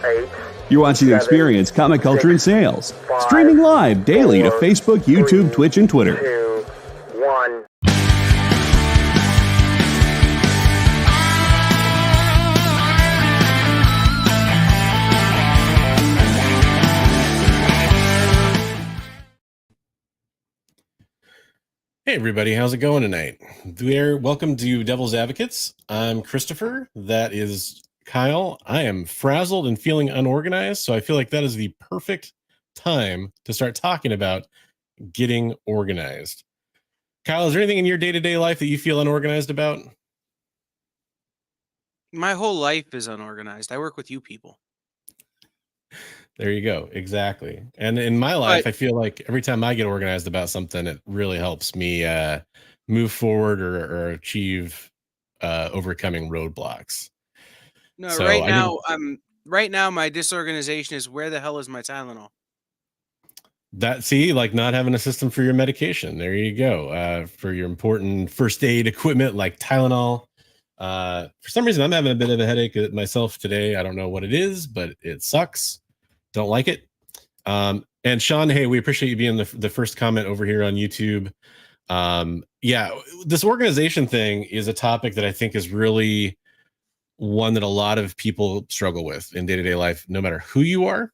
8, You're watching 7, Experience Comic Culture and Sales. 5, Streaming live daily to 4, Facebook, YouTube, 3, Twitch, and Twitter. 2, 1. Hey everybody, how's it going tonight? Welcome to Devil's Advocates. I'm Christopher. That is Kyle. I am frazzled and feeling unorganized, so I feel like that is the perfect time to start talking about getting organized. Kyle, is there anything in your day-to-day life that you feel unorganized about? My whole life is unorganized. I work with you people. There you go. Exactly. And in my life, I feel like every time I get organized about something, it really helps me move forward or achieve overcoming roadblocks. No, So right now my disorganization is where the hell is my Tylenol? Like not having a system for your medication. There you go. For your important first aid equipment like Tylenol. For some reason, I'm having a bit of a headache myself today. I don't know what it is, but it sucks. Don't like it. And Sean, hey, we appreciate you being the first comment over here on YouTube. Yeah, this organization thing is a topic that I think is really one that a lot of people struggle with in day-to-day life, no matter who you are.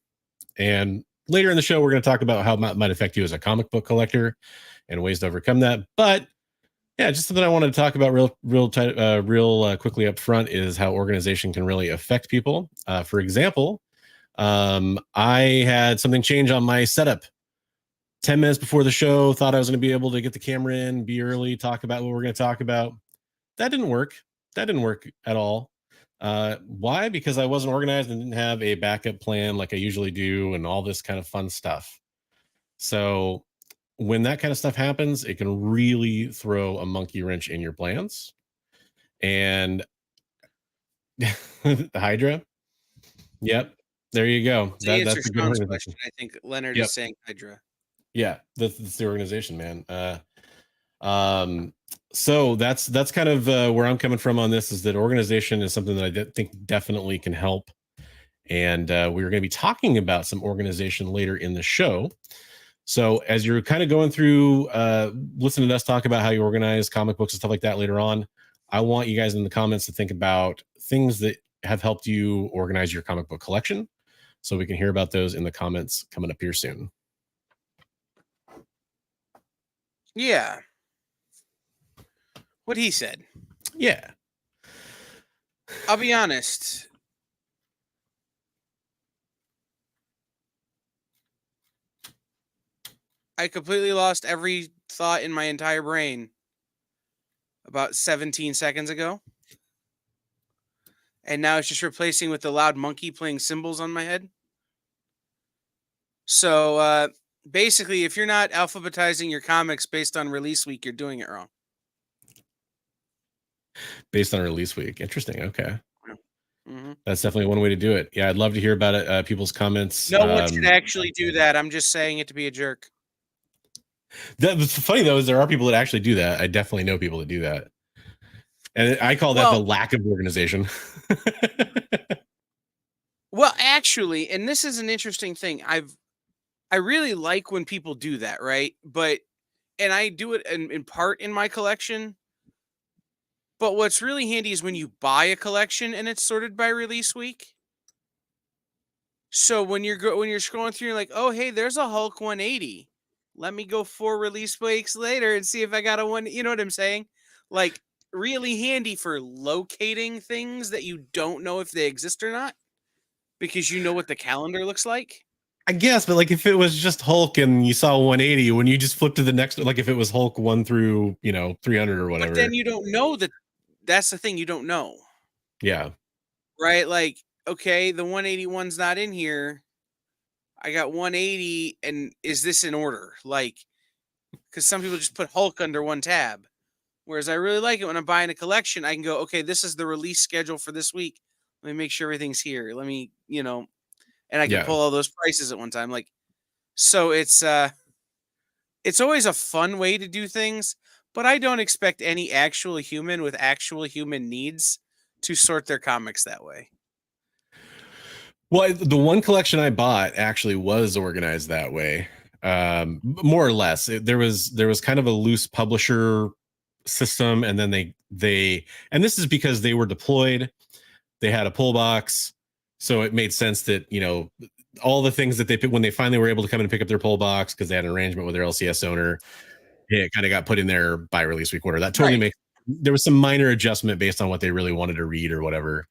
And later in the show, we're going to talk about how it might affect you as a comic book collector and ways to overcome that. But yeah, just something I wanted to talk about real quickly up front is how organization can really affect people. For example, I had something change on my setup 10 minutes before the show. Thought I was going to be able to get the camera in, be early, talk about what we're going to talk about. That didn't work. That didn't work at all. Why? Because I wasn't organized and didn't have a backup plan like I usually do and all this kind of fun stuff. So when that kind of stuff happens, it can really throw a monkey wrench in your plans. And the Hydra. Yep. There you go. That's a good organization. I think Leonard is saying Hydra. Yeah, that's the organization, man. So that's kind of where I'm coming from on this, is that organization is something that I think definitely can help. And we're going to be talking about some organization later in the show. So as you're kind of going through, listening to us talk about how you organize comic books and stuff like that later on, I want you guys in the comments to think about things that have helped you organize your comic book collection. So we can hear about those in the comments coming up here soon. Yeah. What he said. Yeah. I'll be honest. I completely lost every thought in my entire brain about 17 seconds ago. And now it's just replacing with the loud monkey playing cymbals on my head. So basically, if you're not alphabetizing your comics based on release week, you're doing it wrong. Based on release week. Interesting. Okay. Mm-hmm. That's definitely one way to do it. Yeah, I'd love to hear about it. People's comments. No one should actually do that. I'm just saying it to be a jerk. What's funny, though, is there are people that actually do that. I definitely know people that do that. And I call that the lack of organization. Well, actually, and this is an interesting thing. I really like when people do that, right? And I do it in part in my collection. But what's really handy is when you buy a collection and it's sorted by release week. So when you're scrolling through, you're like, oh, hey, there's a Hulk 180. Let me go 4 release weeks later and see if I got a one. You know what I'm saying? Like, really handy for locating things that you don't know if they exist or not, because you know what the calendar looks like. I guess, but like if it was just Hulk and you saw 180, when you just flip to the next, like if it was Hulk 1 through 300 or whatever. But then you don't know that. That's the thing, you don't know. Yeah. Right? Like, okay, the 181's not in here. I got 180, and is this in order? Like, because some people just put Hulk under one tab. Whereas I really like it when I'm buying a collection, I can go, okay, this is the release schedule for this week. Let me make sure everything's here. Let me, and I can pull all those prices at one time. Like, so it's always a fun way to do things, but I don't expect any actual human with actual human needs to sort their comics that way. Well, the one collection I bought actually was organized that way, more or less. There was kind of a loose publisher system, and then they and this is because they were deployed. They had a pull box, so it made sense that all the things that they when they finally were able to come in and pick up their pull box because they had an arrangement with their LCS owner, it kind of got put in their by release week order. That totally makes. There was some minor adjustment based on what they really wanted to read or whatever.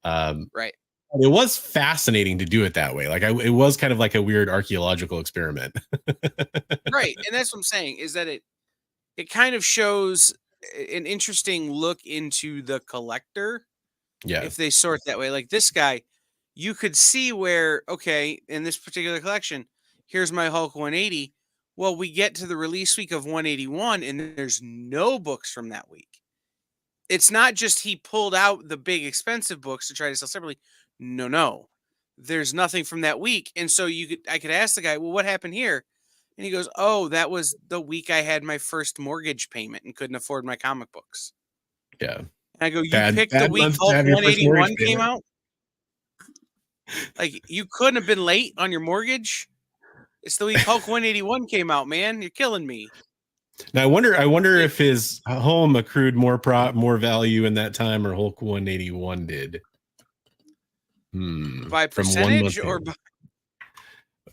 Right. It was fascinating to do it that way. Like it was kind of like a weird archaeological experiment. Right. And that's what I'm saying is that it kind of shows an interesting look into the collector. Yeah. If they sort that way, like this guy, you could see where, okay, in this particular collection, here's my Hulk 180. Well, we get to the release week of 181 and there's no books from that week. It's not just he pulled out the big expensive books to try to sell separately. No. There's nothing from that week. And so I could ask the guy, well, what happened here? And he goes, oh, that was the week I had my first mortgage payment and couldn't afford my comic books. Yeah. And I go, you picked the week Hulk 181 came out? Like, you couldn't have been late on your mortgage? It's the week Hulk 181 came out, man. You're killing me. Now I wonder if his home accrued more value in that time, or Hulk 181 did. By percentage or by...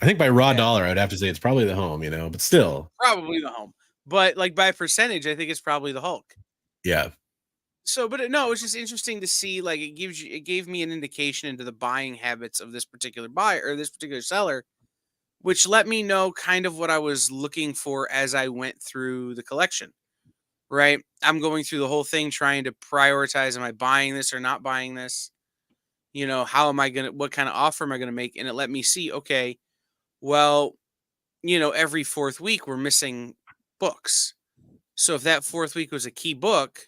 I think by raw dollar, I would have to say it's probably the home, but still. Probably the home. But like by percentage, I think it's probably the Hulk. Yeah. So, but no, it's just interesting to see, like it gave me an indication into the buying habits of this particular buyer or this particular seller, which let me know kind of what I was looking for as I went through the collection, right? I'm going through the whole thing, trying to prioritize, am I buying this or not buying this? How am I what kind of offer am I going to make? And it let me see, okay, well, every fourth week we're missing books. So if that fourth week was a key book,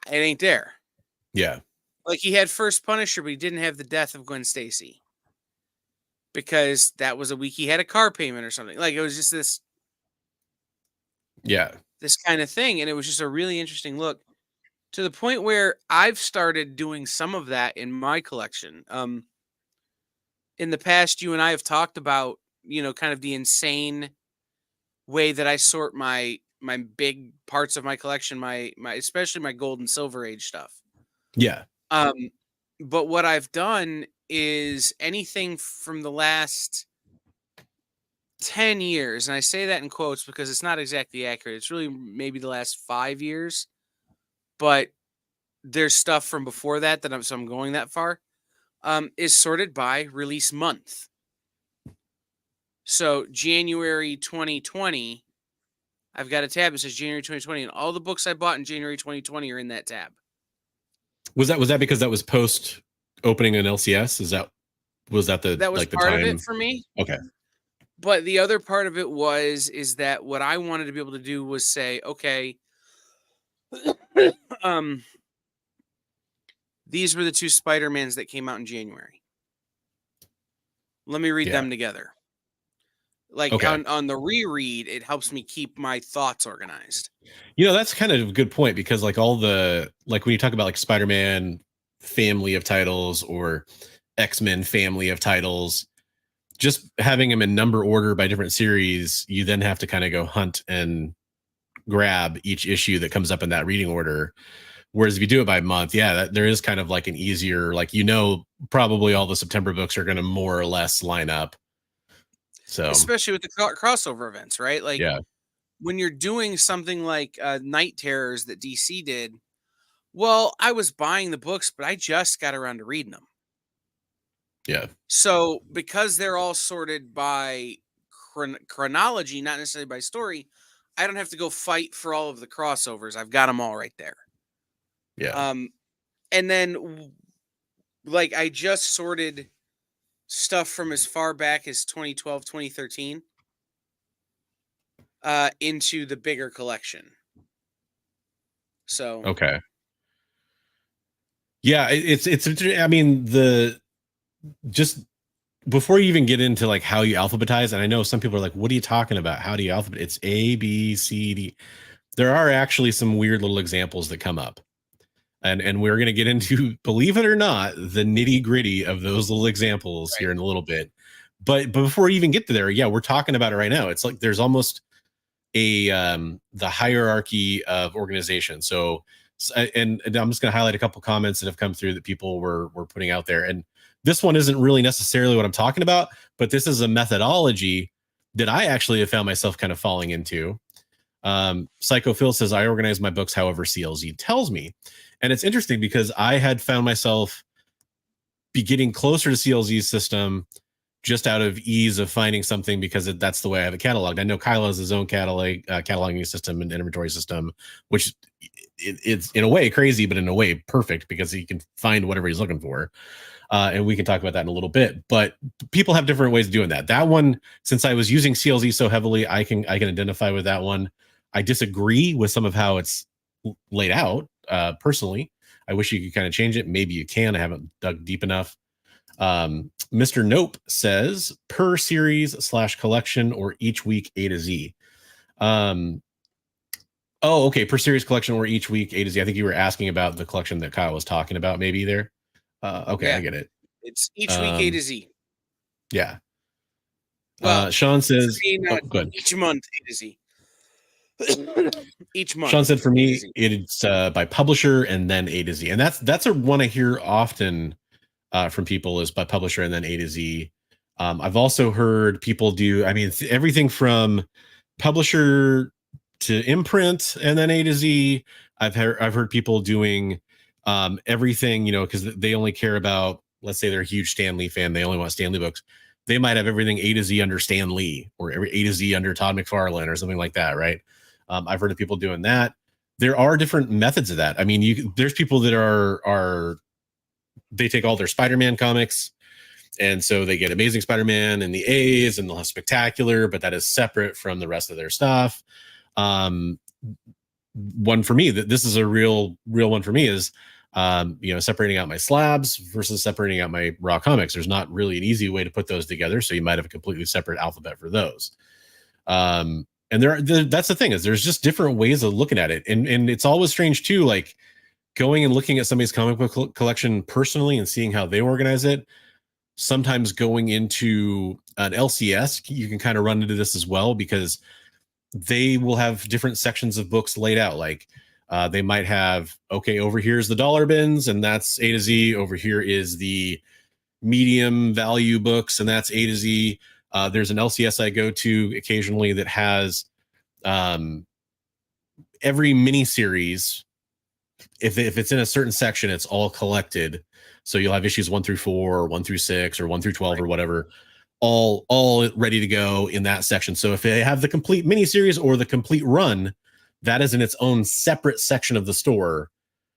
it ain't there. Yeah. Like he had First Punisher, but he didn't have the death of Gwen Stacy. Because that was a week he had a car payment or something. Like it was just this. Yeah. This kind of thing. And it was just a really interesting look to the point where I've started doing some of that in my collection. In the past, you and I have talked about, kind of the insane way that I sort my big parts of my collection, my especially my gold and silver age stuff. Yeah. But what I've done is anything from the last 10 years, and I say that in quotes because it's not exactly accurate. It's really maybe the last 5 years, but there's stuff from before that I'm going that far, is sorted by release month. So January 2020, I've got a tab that says January 2020, and all the books I bought in January 2020 are in that tab. Was that because that was post opening an LCS? Was that that was like the part time? of it for me? Okay. But the other part of it is that what I wanted to be able to do was say, okay, these were the two SpiderMans that came out in January. Let me read them together. Like on the reread, it helps me keep my thoughts organized. That's kind of a good point because like when you talk about like Spider-Man family of titles or XMen family of titles, just having them in number order by different series, you then have to kind of go hunt and grab each issue that comes up in that reading order. Whereas if you do it by month, there is kind of like an easier, like, probably all the September books are going to more or less line up. So especially with the crossover events, right? Like when you're doing something like Night Terrors that DC did, well, I was buying the books, but I just got around to reading them. Yeah. So because they're all sorted by chronology, not necessarily by story, I don't have to go fight for all of the crossovers. I've got them all right there. Yeah. And then like I just sorted stuff from as far back as 2012, 2013 into the bigger collection. So okay. Yeah, it's I mean, just before you even get into like how you alphabetize, and I know some people are like, what are you talking about? How do you alphabetize? It's A, B, C, D. There are actually some weird little examples that come up. And we're going to get into, believe it or not, the nitty gritty of those little examples here in a little bit. But before we even get to there, yeah, we're talking about it right now. It's like there's almost the hierarchy of organization. So, and I'm just going to highlight a couple comments that have come through that people were putting out there. And this one isn't really necessarily what I'm talking about, but this is a methodology that I actually have found myself kind of falling into. Psycho Phil says, I organize my books however CLZ tells me. And it's interesting because I had found myself be getting closer to CLZ's system just out of ease of finding something, because that's the way I have it cataloged. I know Kyle has his own cataloging system and inventory system, which it's in a way crazy, but in a way perfect, because he can find whatever he's looking for. And we can talk about that in a little bit, but people have different ways of doing that. That one, since I was using CLZ so heavily, I can identify with that one. I disagree with some of how it's laid out. Personally, I wish you could kind of change it. Maybe you can. I haven't dug deep enough. Mr. Nope says per series / collection or each week A to Z. Oh, okay. Per series, collection, or each week A to Z. I think you were asking about the collection that Kyle was talking about, maybe there. Okay, yeah, I get it. It's each week A to Z. Yeah. Well, Sean says, good. Each month A to Z. Each month. Sean said, for me, it's by publisher and then A to Z, and that's a one I hear often from people, is by publisher and then A to Z. I've also heard people do, I mean, everything from publisher to imprint and then A to Z. I've heard people doing everything, because they only care about, let's say they're a huge Stan Lee fan, they only want Stan Lee books. They might have everything A to Z under Stan Lee, or A to Z under Todd McFarlane, or something like that, right? I've heard of people doing that. There are different methods of that. I mean, there's people that are they take all their Spider-Man comics, and so they get Amazing Spider-Man and the A's, and they'll have Spectacular, but that is separate from the rest of their stuff. One for me, that this is a real one for me, is separating out my slabs versus separating out my raw comics. There's not really an easy way to put those together, so you might have a completely separate alphabet for those. And that's the thing, is there's just different ways of looking at it, and it's always strange too, like going and looking at somebody's comic book collection personally and seeing how they organize it. Sometimes going into an LCS, you can kind of run into this as well, because they will have different sections of books laid out. Like they might have, okay, over here's the dollar bins, and that's A to Z. Over here is the medium value books, and that's A to Z. There's an LCS I go to occasionally that has every mini series. If it's in a certain section, it's all collected. So you'll have issues 1 through 4, or 1 through 6, or 1 through 12, or whatever, all ready to go in that section. So if they have the complete miniseries or the complete run, that is in its own separate section of the store.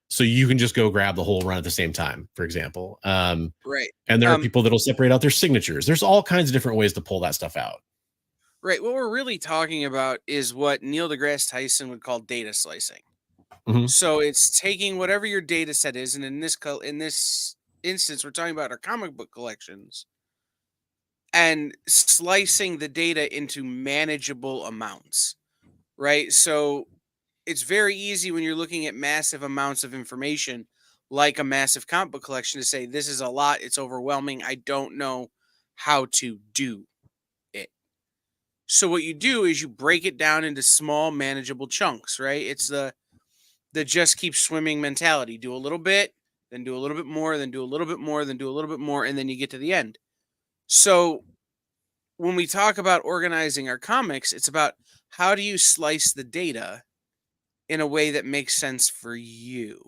So you can just go grab the whole run at the same time, for example. Right. And there are people that'll separate out their signatures. There's all kinds of different ways to pull that stuff out. Right. What we're really talking about is what Neil deGrasse Tyson would call data slicing. Mm-hmm. So it's taking whatever your data set is, and in this instance, we're talking about our comic book collections, and slicing the data into manageable amounts, right? So it's very easy when you're looking at massive amounts of information, like a massive comic book collection, to say, this is a lot, it's overwhelming, I don't know how to do it. So what you do is you break it down into small, manageable chunks, right? It's the just keep swimming mentality. Do a little bit, then do a little bit more, then do a little bit more, then do a little bit more, and then you get to the end. So when we talk about organizing our comics, it's about how do you slice the data in a way that makes sense for you.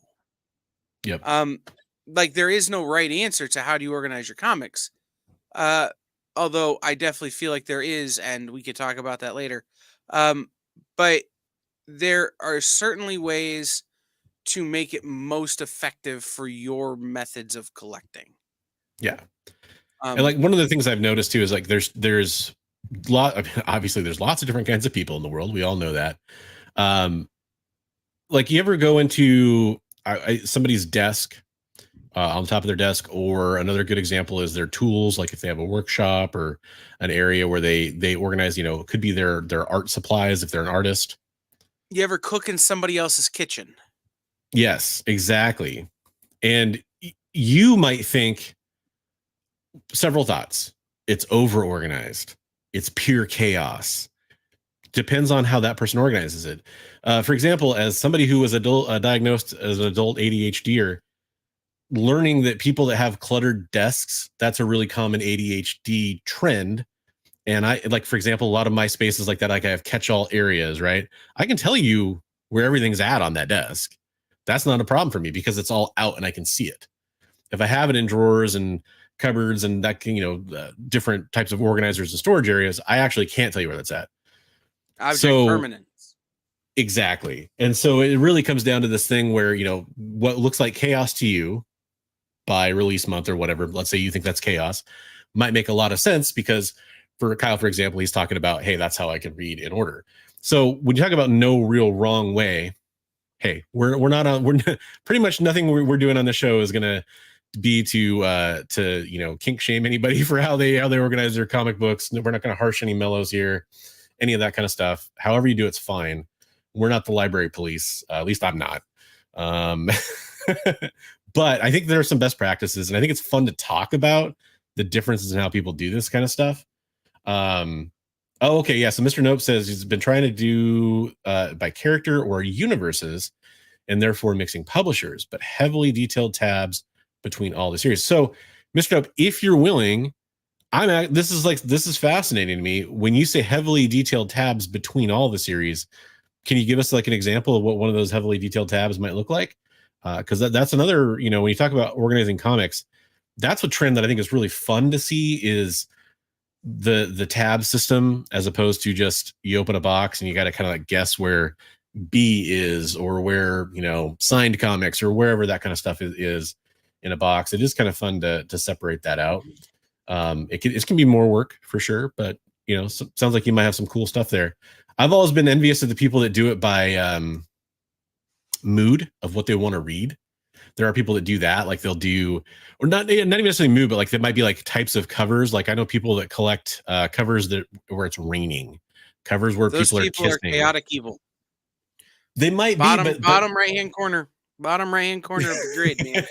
Yep. Like there is no right answer to how do you organize your comics. Although I definitely feel like there is, and we could talk about that later. But there are certainly ways to make it most effective for your methods of collecting. Yeah. And like one of the things I've noticed too is like there's obviously there's lots of different kinds of people in the world. We all know that. Like you ever go into somebody's desk on top of their desk, or another good example is their tools. Like if they have a workshop or an area where they organize, it could be their art supplies if they're an artist. You ever cook in somebody else's kitchen? Yes, exactly. And you might think several thoughts. It's over organized. It's pure chaos. Depends on how that person organizes it. For example, as somebody who was diagnosed as an adult ADHDer, learning that people that have cluttered desks, that's a really common ADHD trend. And I, like, for example, a lot of my spaces like that, like I have catch-all areas, right? I can tell you where everything's at on that desk. That's not a problem for me because it's all out and I can see it. If I have it in drawers and cupboards and that can, different types of organizers and storage areas, I actually can't tell you where that's at. Object permanence. Exactly. And so it really comes down to this thing where, what looks like chaos to you by release month or whatever, let's say you think that's chaos, might make a lot of sense because for Kyle, for example, he's talking about, hey, that's how I can read in order. So when you talk about no real wrong way, hey, we're pretty much nothing we're doing on the show is going to be to kink shame anybody for how they organize their comic books. We're not going to harsh any mellows here, any of that kind of stuff. However you do, it's fine. We're not the library police. At least I'm not. But I think there are some best practices, and I think it's fun to talk about the differences in how people do this kind of stuff. Okay. Yeah. So Mr. Nope says he's been trying to do by character or universes and therefore mixing publishers, but heavily detailed tabs between all the series. So Mr. Nope, if you're willing, this is fascinating to me. When you say heavily detailed tabs between all the series, can you give us like an example of what one of those heavily detailed tabs might look like? Because that's another, when you talk about organizing comics, that's a trend that I think is really fun to see is the tab system, as opposed to just you open a box and you got to kind of like guess where B is or where, signed comics or wherever that kind of stuff is in a box. It is kind of fun to separate that out. It can be more work for sure, but sounds like you might have some cool stuff there. I've always been envious of the people that do it by mood of what they want to read. There are people that do that, like they'll do, or not even necessarily mood, but like there might be like types of covers. Like I know people that collect covers where it's raining, covers where Those people are kissing. Chaotic evil. They might bottom, be bottom right hand corner of the grid, man.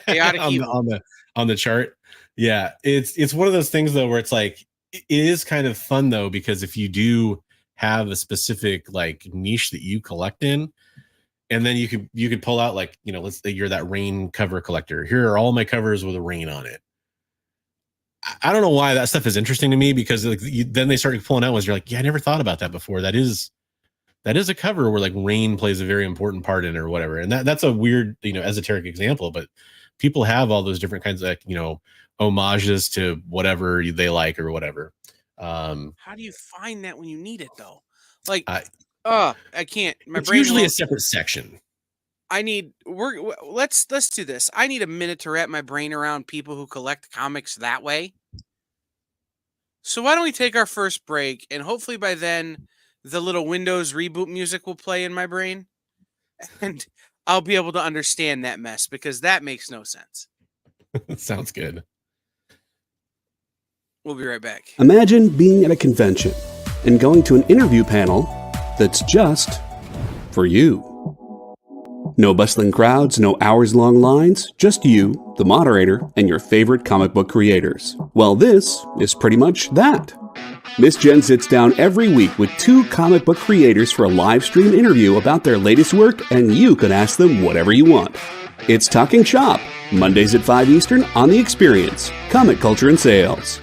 Chaotic evil on the chart. Yeah, it's one of those things though where it's like it is kind of fun though, because if you do have a specific like niche that you collect in, and then you could pull out like, let's say you're that rain cover collector. Here are all my covers with a rain on it. I don't know why that stuff is interesting to me, because like then they started pulling out ones you're like, yeah, I never thought about that before. That is a cover where like rain plays a very important part in it or whatever. And that's a weird, esoteric example, but people have all those different kinds of, homages to whatever they like or whatever. How do you find that when you need it though? Like, I can't. It's usually a separate section. Let's do this. I need a minute to wrap my brain around people who collect comics that way. So why don't we take our first break, and hopefully by then the little Windows reboot music will play in my brain and I'll be able to understand that mess, because that makes no sense. Sounds good. We'll be right back. Imagine being at a convention and going to an interview panel that's just for you. No bustling crowds, no hours-long lines, just you, the moderator, and your favorite comic book creators. Well, this is pretty much that. Miss Jen sits down every week with 2 comic book creators for a live stream interview about their latest work, and you can ask them whatever you want. It's Talking Shop, Mondays at 5 Eastern on The Experience, Comic Culture and Sales.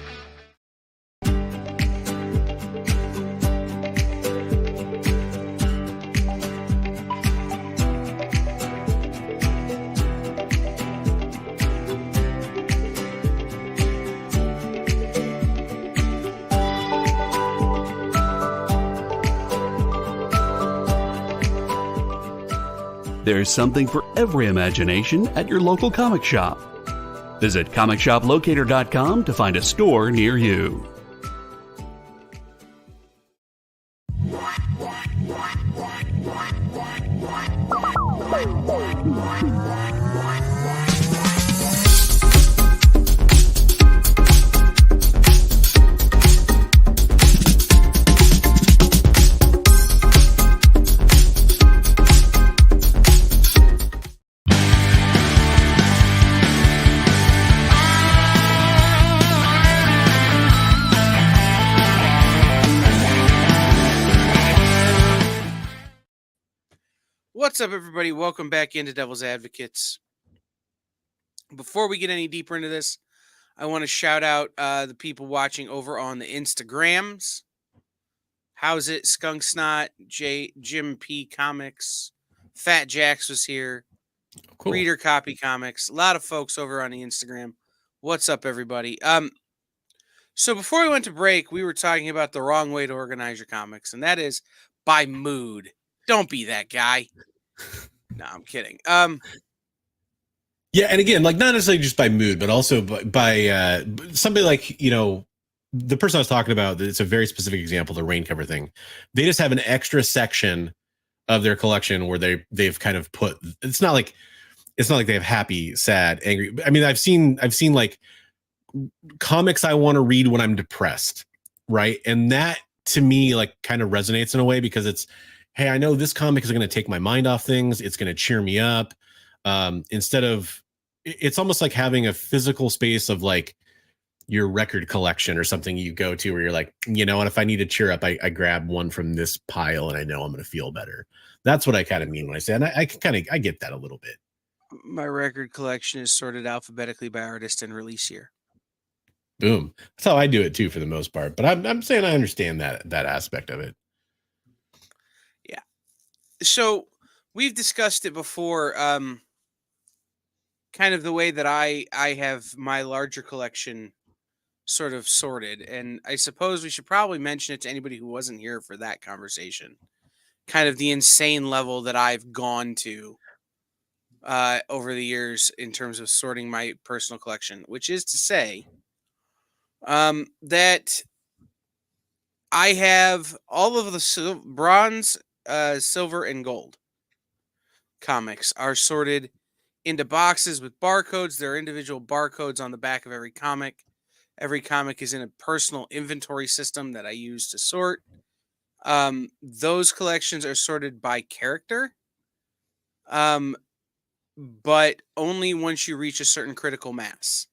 There's something for every imagination at your local comic shop. Visit comicshoplocator.com to find a store near you. What's up, everybody? Welcome back into Devil's Advocates. Before we get any deeper into this, I want to shout out the people watching over on the Instagrams. How's it? Skunk Snot, Jim P Comics, Fat Jax was here, Cool. Reader Copy Comics. A lot of folks over on the Instagram. What's up, everybody? So before we went to break, we were talking about the wrong way to organize your comics, and that is by mood. Don't be that guy. No, I'm kidding. Yeah, and again, like not necessarily just by mood, but also by somebody like, you know, the person I was talking about. It's a very specific example, the rain cover thing. They just have an extra section of their collection where they've kind of put. It's not like they have happy, sad, angry. I mean, I've seen like comics I want to read when I'm depressed, right? And that to me like kind of resonates in a way because it's, hey, I know this comic is going to take my mind off things. It's going to cheer me up. Instead of, it's almost like having a physical space of like your record collection or something you go to where you're like, you know, and if I need to cheer up, I grab one from this pile and I know I'm going to feel better. That's what I kind of mean when I say, and I get that a little bit. My record collection is sorted alphabetically by artist and release year. Boom. That's how I do it too, for the most part. But I'm saying I understand that aspect of it. Yeah. So we've discussed it before. Kind of the way that I have my larger collection sort of sorted, and I suppose we should probably mention it to anybody who wasn't here for that conversation. Kind of the insane level that I've gone to over the years in terms of sorting my personal collection, which is to say that I have all of the bronze, silver, and gold comics are sorted into boxes with barcodes. There are individual barcodes on the back of every comic. Every comic is in a personal inventory system that I use to sort. Those collections are sorted by character, but only once you reach a certain critical mass.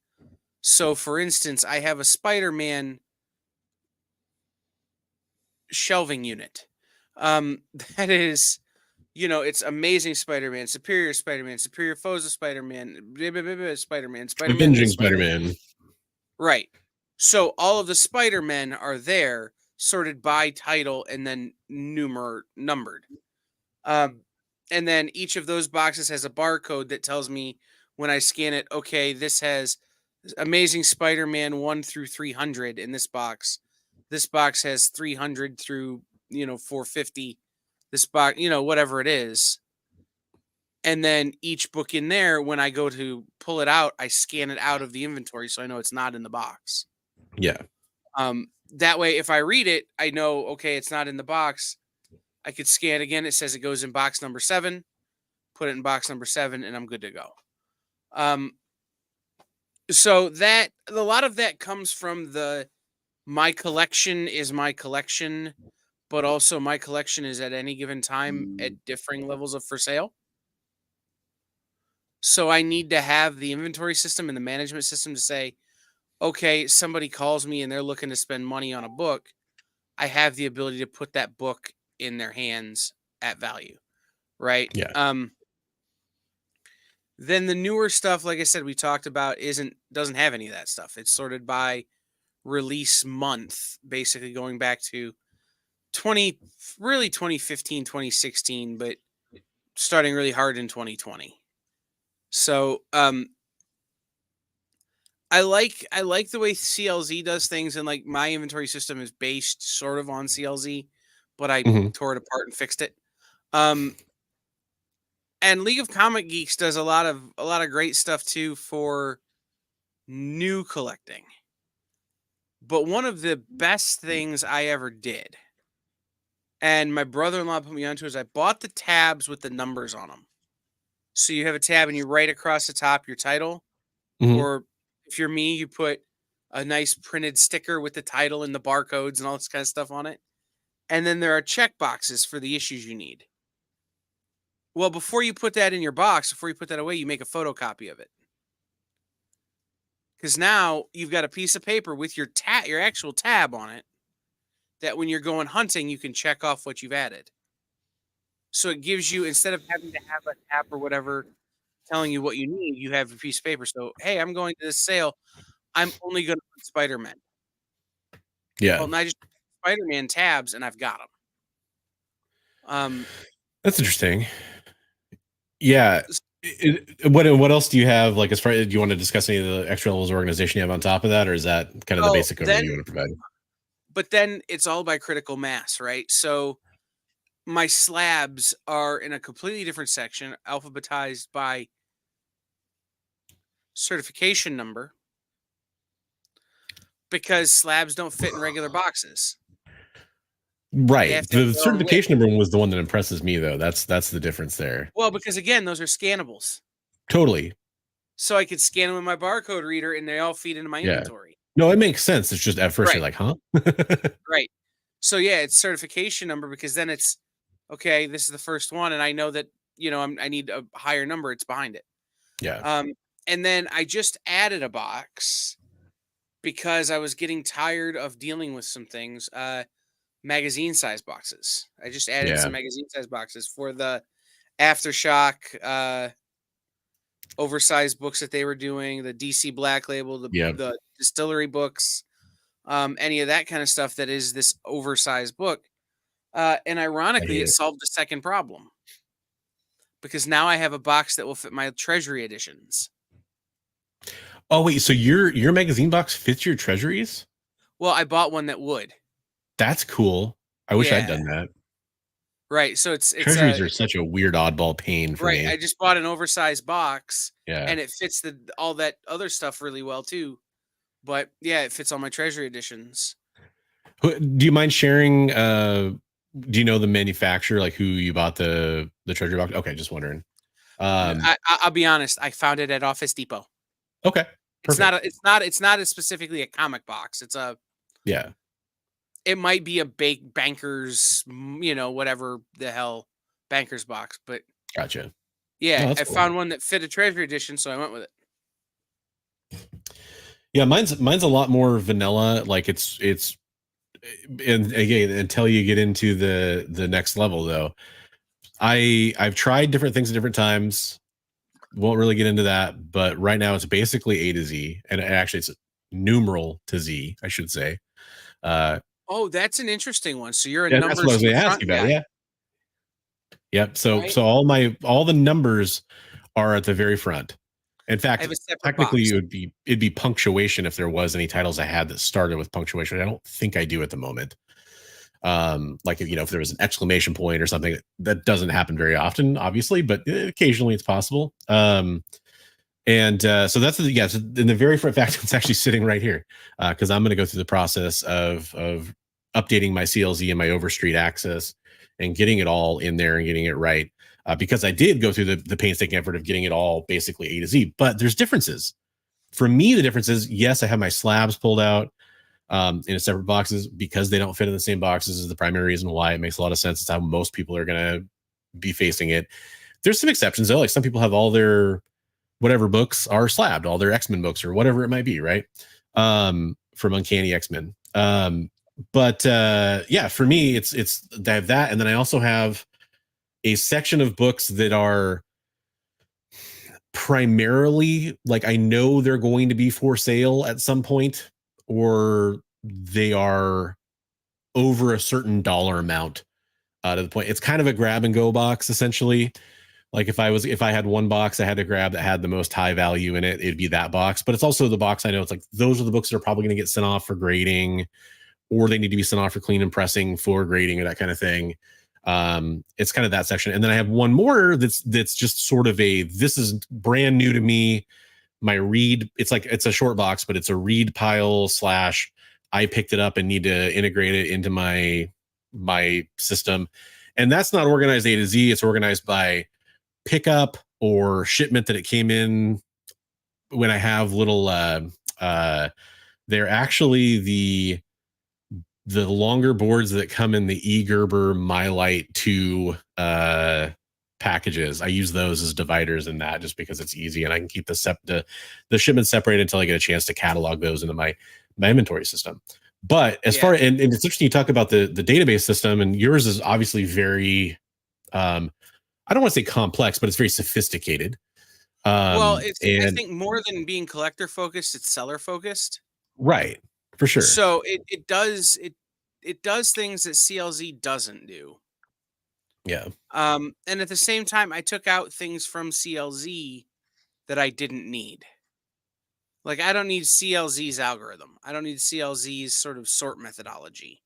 So, for instance, I have a SpiderMan shelving unit. That is, you know, it's Amazing Spider-Man, Superior Spider-Man, Superior Foes of Spider-Man, Spider-Man, Avenging Spider-Man. Right. So all of the Spider-Men are there, sorted by title and then numbered. And then each of those boxes has a barcode that tells me when I scan it, okay, this has Amazing Spider-Man 1 through 300 in this box. This box has 300 through, 450. This box, whatever it is. And then each book in there, when I go to pull it out, I scan it out of the inventory so I know it's not in the box. Yeah. That way, if I read it, I know, okay, it's not in the box. I could scan again. It says it goes in box number 7. Put it in box number 7, and I'm good to go. So that a lot of that comes from my collection is my collection, but also my collection is at any given time at differing levels of for sale. So I need to have the inventory system and the management system to say, okay, somebody calls me and they're looking to spend money on a book. I have the ability to put that book in their hands at value, right? Yeah. Then the newer stuff, like I said, we talked about doesn't have any of that stuff. It's sorted by release month, basically going back to 2015, 2016, but starting really hard in 2020. So I like the way CLZ does things, and like my inventory system is based sort of on CLZ, but I tore it apart and fixed it. And League of Comic Geeks does a lot of great stuff too for new collecting. But one of the best things I ever did, and my brother-in-law put me onto, is I bought the tabs with the numbers on them. So you have a tab and you write across the top your title, or if you're me, you put a nice printed sticker with the title and the barcodes and all this kind of stuff on it. And then there are check boxes for the issues you need. Well, before you put that in your box, before you put that away, you make a photocopy of it. Because now you've got a piece of paper with your actual tab on it that when you're going hunting, you can check off what you've added. So it gives you, instead of having to have an app or whatever telling you what you need, you have a piece of paper. So, hey, I'm going to this sale. I'm only going to put SpiderMan. Yeah. Well, and I just SpiderMan tabs and I've got them. That's interesting. Yeah. What else do you have? Like, as far as, do you want to discuss any of the extra levels of organization you have on top of that, or is that kind of the basic overview you want to provide? But then it's all by critical mass, right? So my slabs are in a completely different section, alphabetized by certification number, because slabs don't fit in regular boxes. Right. The certification number was the one that impresses me, though. That's the difference there. Well, because again, those are scannables. Totally. So I could scan them with my barcode reader, and they all feed into my inventory. No, it makes sense. It's just at first you're like, huh? Right. So yeah, it's certification number, because then it's okay. This is the first one, and I know that I need a higher number. It's behind it. Yeah. And then I just added a box because I was getting tired of dealing with some things. Magazine size boxes. I just added some magazine size boxes for the Aftershock oversized books that they were doing, the DC Black Label, the distillery books, any of that kind of stuff that is this oversized book. And ironically, it solved the second problem, because now I have a box that will fit my Treasury editions. Oh, wait, so your magazine box fits your treasuries? Well, I bought one that would. That's cool. I wish I'd done that. Right. So it's treasuries are such a weird oddball pain for me. I just bought an oversized box, and it fits all that other stuff really well too. But yeah, it fits all my Treasury editions. Do you mind sharing? Do you know the manufacturer, like who you bought the Treasury box? Okay, just wondering. I'll be honest. I found it at Office Depot. Okay. Perfect. It's not specifically a comic box. It's a It might be a banker's, whatever the hell banker's box, but gotcha. Yeah, I found one that fit a Treasury edition, so I went with it. Yeah, mine's a lot more vanilla. Like it's, and again, until you get into the next level, though, I've tried different things at different times. Won't really get into that, but right now it's basically A to Z, and actually it's numeral to Z, I should say. Oh, that's an interesting one. So you're a numbers. That's what I was going to ask you about. Yeah. Yep. So all the numbers are at the very front. In fact, technically it'd be punctuation if there was any titles I had that started with punctuation. I don't think I do at the moment. Like if there was an exclamation point or something, that doesn't happen very often, obviously, but occasionally it's possible. So that's in the very front. In fact, it's actually sitting right here because I'm going to go through the process of updating my CLZ and my Overstreet access and getting it all in there and getting it right. Because I did go through the painstaking effort of getting it all basically A to Z, but there's differences. For me, the difference is, yes, I have my slabs pulled out in separate boxes because they don't fit in the same boxes is the primary reason why. It makes a lot of sense. It's how most people are going to be facing it. There's some exceptions though. Like some people have all their whatever books are slabbed, all their X-Men books or whatever it might be, right? From Uncanny XMen. Yeah, for me, it's I have that, and then I also have a section of books that are primarily like I know they're going to be for sale at some point, or they are over a certain dollar amount to the point. It's kind of a grab and go box essentially. Like if I had one box I had to grab that had the most high value in it, it'd be that box. But it's also the box I know it's like those are the books that are probably going to get sent off for grading, or they need to be sent off for clean and pressing for grading or that kind of thing. It's kind of that section. And then I have one more that's just sort of this is brand new to me. My read, it's a short box, but it's a read pile / I picked it up and need to integrate it into my system. And that's not organized A to Z. It's organized by pickup or shipment that it came in. When I have little they're actually the longer boards that come in the eGerber MyLite 2 packages. I use those as dividers in that just because it's easy and I can keep the shipments separated until I get a chance to catalog those into my inventory system. But as far and it's interesting you talk about the database system, and yours is obviously very I don't want to say complex, but it's very sophisticated. Well, I And think more than being collector focused, it's seller focused. right, for sure. So it does things that CLZ doesn't do. Yeah. And at the same time, I took out things from CLZ that I didn't need. Like, I don't need CLZ's algorithm. I don't need CLZ's sort of sort methodology.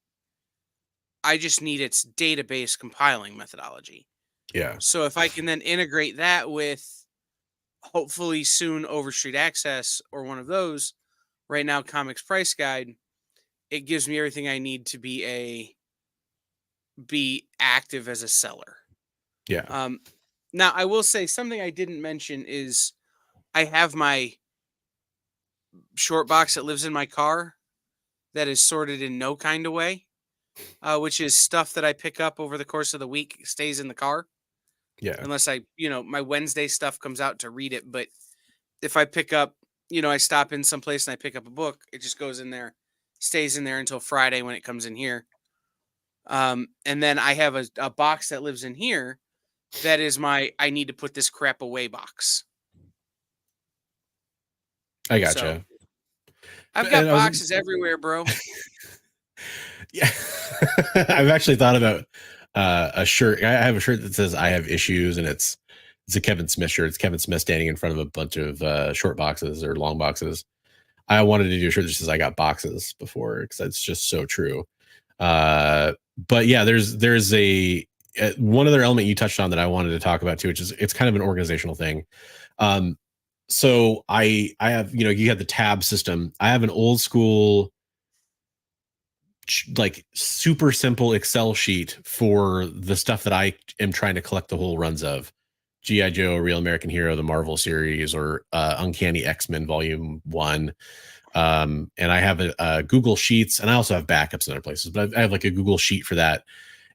I just need its database compiling methodology. Yeah. So if I can then integrate that with hopefully soon Overstreet Access or one of those, right now Comics Price Guide, it gives me everything I need to be active as a seller. Yeah. Now I will say something I didn't mention is I have my short box that lives in my car that is sorted in no kind of way, which is stuff that I pick up over the course of the week stays in the car. Yeah. Unless my Wednesday stuff comes out to read it. But if I pick up, I stop in someplace and I pick up a book, it just goes in there, stays in there until Friday when it comes in here. And then I have a box that lives in here that is my I need to put this crap away box. I gotcha. So, I've got boxes everywhere, bro. Yeah. I've actually thought about a shirt. I have a shirt that says I have issues, and it's a Kevin Smith shirt. It's Kevin Smith standing in front of a bunch of short boxes or long boxes. I wanted to do a shirt that says I got boxes before, because that's just so true. But yeah, there's a one other element you touched on that I wanted to talk about too, which is it's kind of an organizational thing. So I have, you have the tab system. I have an old school, like super simple Excel sheet for the stuff that I am trying to collect the whole runs of. G.I. Joe, Real American Hero, the Marvel series, or Uncanny XMen Volume 1. And I have a Google Sheets, and I also have backups in other places, but I have like a Google Sheet for that.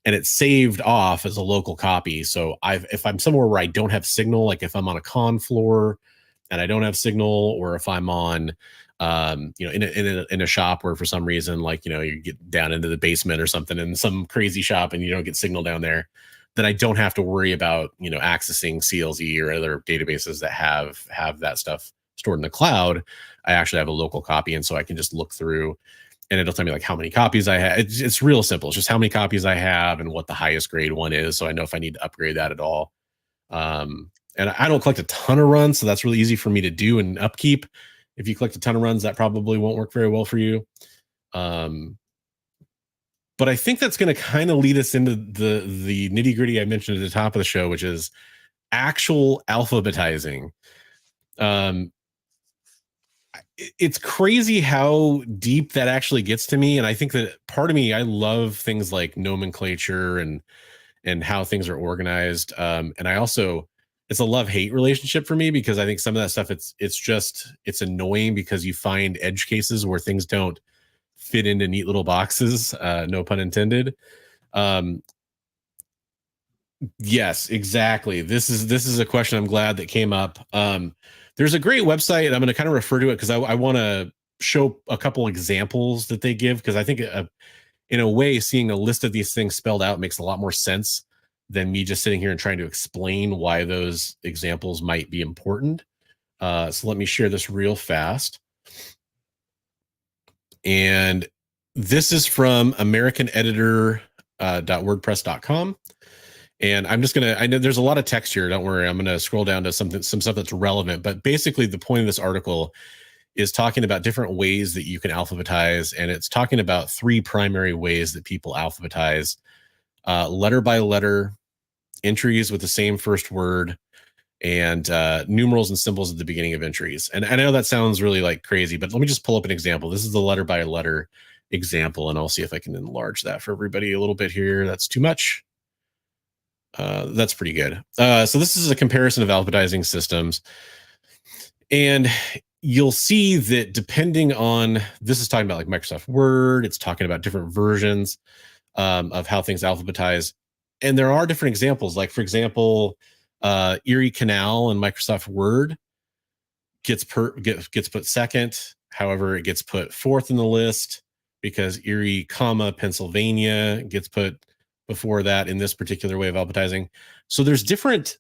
And it's saved off as a local copy. So if I'm somewhere where I don't have signal, like if I'm on a con floor and I don't have signal, or if I'm on, in a shop where for some reason, like, you get down into the basement or something in some crazy shop and you don't get signal down there, then I don't have to worry about, accessing CLZ or other databases that have that stuff stored in the cloud. I actually have a local copy. And so I can just look through and it'll tell me like how many copies I have. It's real simple. It's just how many copies I have and what the highest grade one is. So I know if I need to upgrade that at all. And I don't collect a ton of runs, so that's really easy for me to do and upkeep. If you collect a ton of runs, that probably won't work very well for you. But I think that's going to kind of lead us into the nitty gritty I mentioned at the top of the show, which is actual alphabetizing. It's crazy how deep that actually gets to me. And I think that part of me, I love things like nomenclature and how things are organized. And I also, it's a love-hate relationship for me, because I think some of that stuff, it's annoying because you find edge cases where things don't fit into neat little boxes. No pun intended. Yes, exactly. This is a question I'm glad that came up. There's a great website, and I'm going to kind of refer to it because I want to show a couple examples that they give, because I think in a way, seeing a list of these things spelled out makes a lot more sense than me just sitting here and trying to explain why those examples might be important. So let me share this real fast. And this is from americaneditor.wordpress.com. And I'm just I know there's a lot of text here. Don't worry. I'm going to scroll down to some stuff that's relevant. But basically, the point of this article is talking about different ways that you can alphabetize. And it's talking about 3 primary ways that people alphabetize: letter by letter, entries with the same first word, and numerals and symbols at the beginning of entries. And I know that sounds really like crazy, but let me just pull up an example. This is the letter by letter example, and I'll see if I can enlarge that for everybody a little bit here. That's too much. That's pretty good. So this is a comparison of alphabetizing systems. And you'll see that depending on, this is talking about like Microsoft Word, it's talking about different versions of how things alphabetize. And there are different examples. Like, for example, Erie Canal in Microsoft Word gets put second. However, it gets put fourth in the list because Erie, Pennsylvania gets put before that in this particular way of alphabetizing. So there's different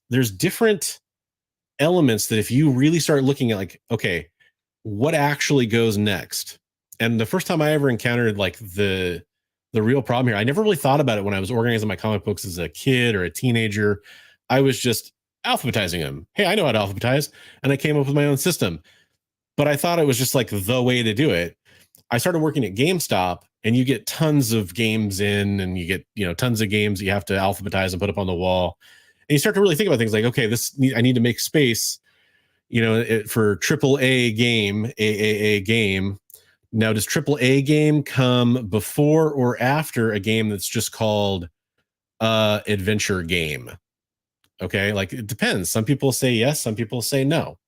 elements that if you really start looking at, like, okay, what actually goes next? And the first time I ever encountered like the real problem here, I never really thought about it when I was organizing my comic books as a kid or a teenager. I was just alphabetizing them. Hey, I know how to alphabetize, and I came up with my own system. But I thought it was just like the way to do it. I started working at GameStop, and you get tons of games in, and you get, tons of games that you have to alphabetize and put up on the wall. And you start to really think about things like, okay, I need to make space, for AAA game, AAA game. Now, does AAA game come before or after a game that's just called adventure game? Okay, like it depends. Some people say yes, some people say no.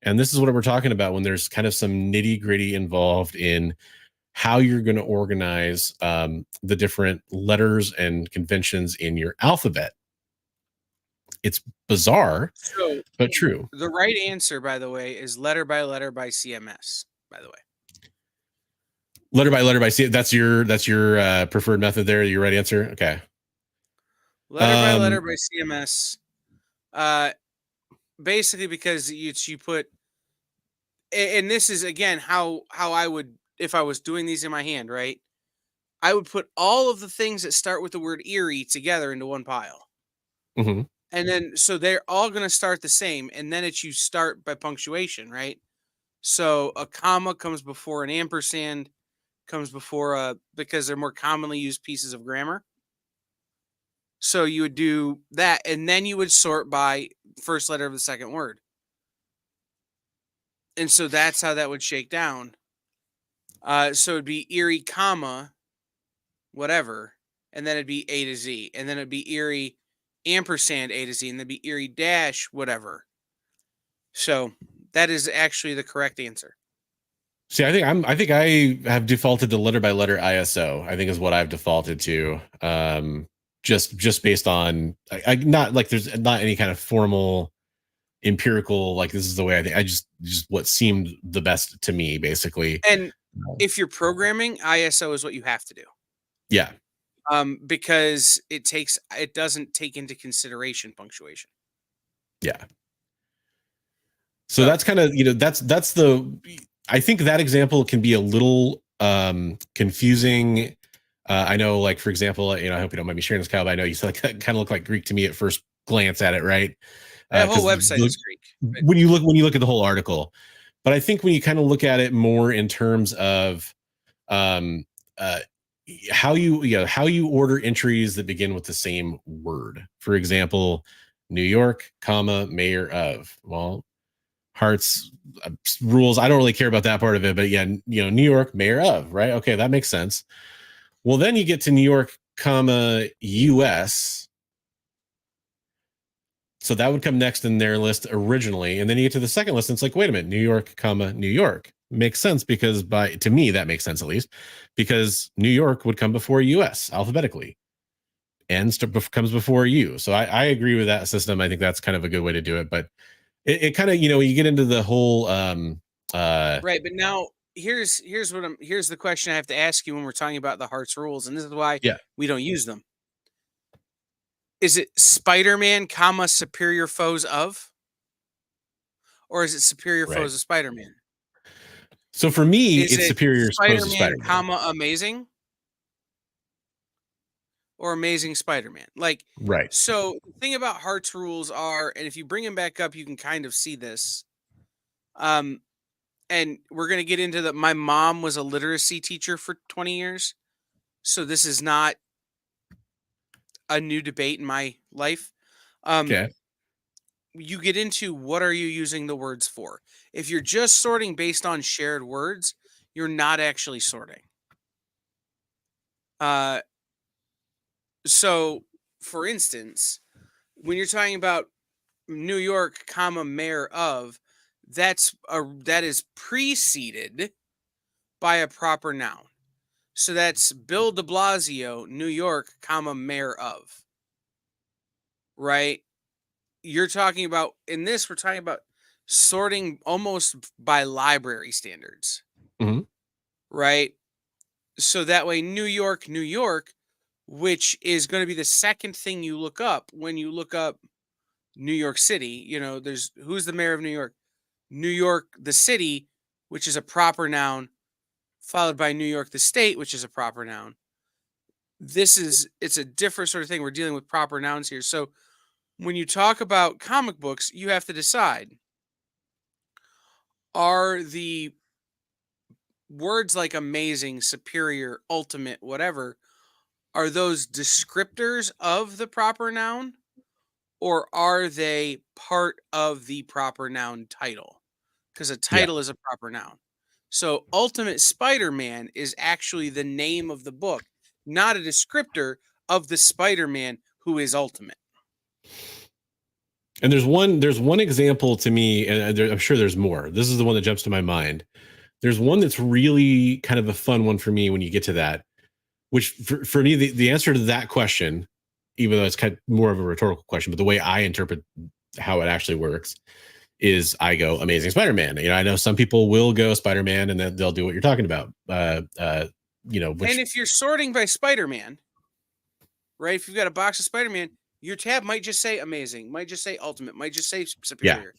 And this is what we're talking about when there's kind of some nitty gritty involved in how you're going to organize the different letters and conventions in your alphabet. It's bizarre, but true. The right answer, by the way, is letter by CMS, by the way. Letter by CMS. That's your preferred method there, your right answer? Okay. Letter by CMS. Basically because you put, and this is again how I would, if I was doing these in my hand, right? I would put all of the things that start with the word Erie together into one pile. Mm-hmm. And then, so they're all going to start the same. And then you start by punctuation, right? So a comma comes before an ampersand, comes before because they're more commonly used pieces of grammar. So you would do that, and then you would sort by first letter of the second word. And so that's how that would shake down. So it'd be Erie, comma, whatever, and then it'd be A to Z. And then it'd be Erie, ampersand, A to Z, and then it'd be Erie dash, whatever. So that is actually the correct answer. See, I think I have defaulted to letter by letter ISO, I think is what I've defaulted to. Just based on, I not like there's not any kind of formal empirical, like this is the way I think. I just what seemed the best to me, basically. And if you're programming, ISO is what you have to do. Yeah. Because it doesn't take into consideration punctuation. Yeah. So that's kind of, that's I think that example can be a little confusing. I know, like, for example, I hope you don't mind me sharing this, Kyle, but I know you said like, that kind of looked like Greek to me at first glance at it, right? The whole website is Greek. When you look at the whole article. But I think when you kind of look at it more in terms of how you order entries that begin with the same word. For example, New York, comma, mayor of. Well, Hearts rules, I don't really care about that part of it, but yeah, New York, mayor of, right? Okay, that makes sense. Well, then you get to New York, comma, US. So that would come next in their list originally. And then you get to the second list, and it's like, wait a minute, New York, comma, New York. Makes sense because to me, that makes sense at least, because New York would come before US alphabetically and comes before U. So I agree with that system. I think that's kind of a good way to do it. But it kind of, you get into the whole right. But now here's the question I have to ask you when we're talking about the Hearts rules, and this is why we don't use them. Is it SpiderMan, comma, superior foes of? Or is it superior foes of Spider-Man? So for me, it's superior foes of Spider-Man, comma, amazing? Or amazing Spider-Man? Like, right. So the thing about Hearts rules are, and if you bring them back up, you can kind of see this. And we're going to get into that. My mom was a literacy teacher for 20 years. So this is not a new debate in my life. Okay. You get into what are you using the words for? If you're just sorting based on shared words, you're not actually sorting. So, for instance, when you're talking about New York, comma, mayor of, that is preceded by a proper noun. So that's Bill de Blasio, New York, comma, mayor of. Right? You're talking about, in this, we're talking about sorting almost by library standards. Mm-hmm. Right? So that way, New York, which is going to be the second thing you look up when you look up New York City. You know, there's who's the mayor of New York? New York, the city, which is a proper noun, followed by New York, the state, which is a proper noun. It's a different sort of thing. We're dealing with proper nouns here. So when you talk about comic books, you have to decide, are the words like amazing, superior, ultimate, whatever, are those descriptors of the proper noun, or are they part of the proper noun title? Because a title is a proper noun. So Ultimate Spider-Man is actually the name of the book, not a descriptor of the Spider-Man who is ultimate. And there's one example to me, and I'm sure there's more. This is the one that jumps to my mind. There's one that's really kind of a fun one for me when you get to that, which for me, the answer to that question, even though it's kind of more of a rhetorical question, but the way I interpret how it actually works is I go Amazing Spider-Man. You know, I know some people will go Spider-Man and then they'll do what you're talking about. You know, and if you're sorting by Spider-Man, right? If you've got a box of Spider-Man, your tab might just say amazing, might just say ultimate, might just say superior.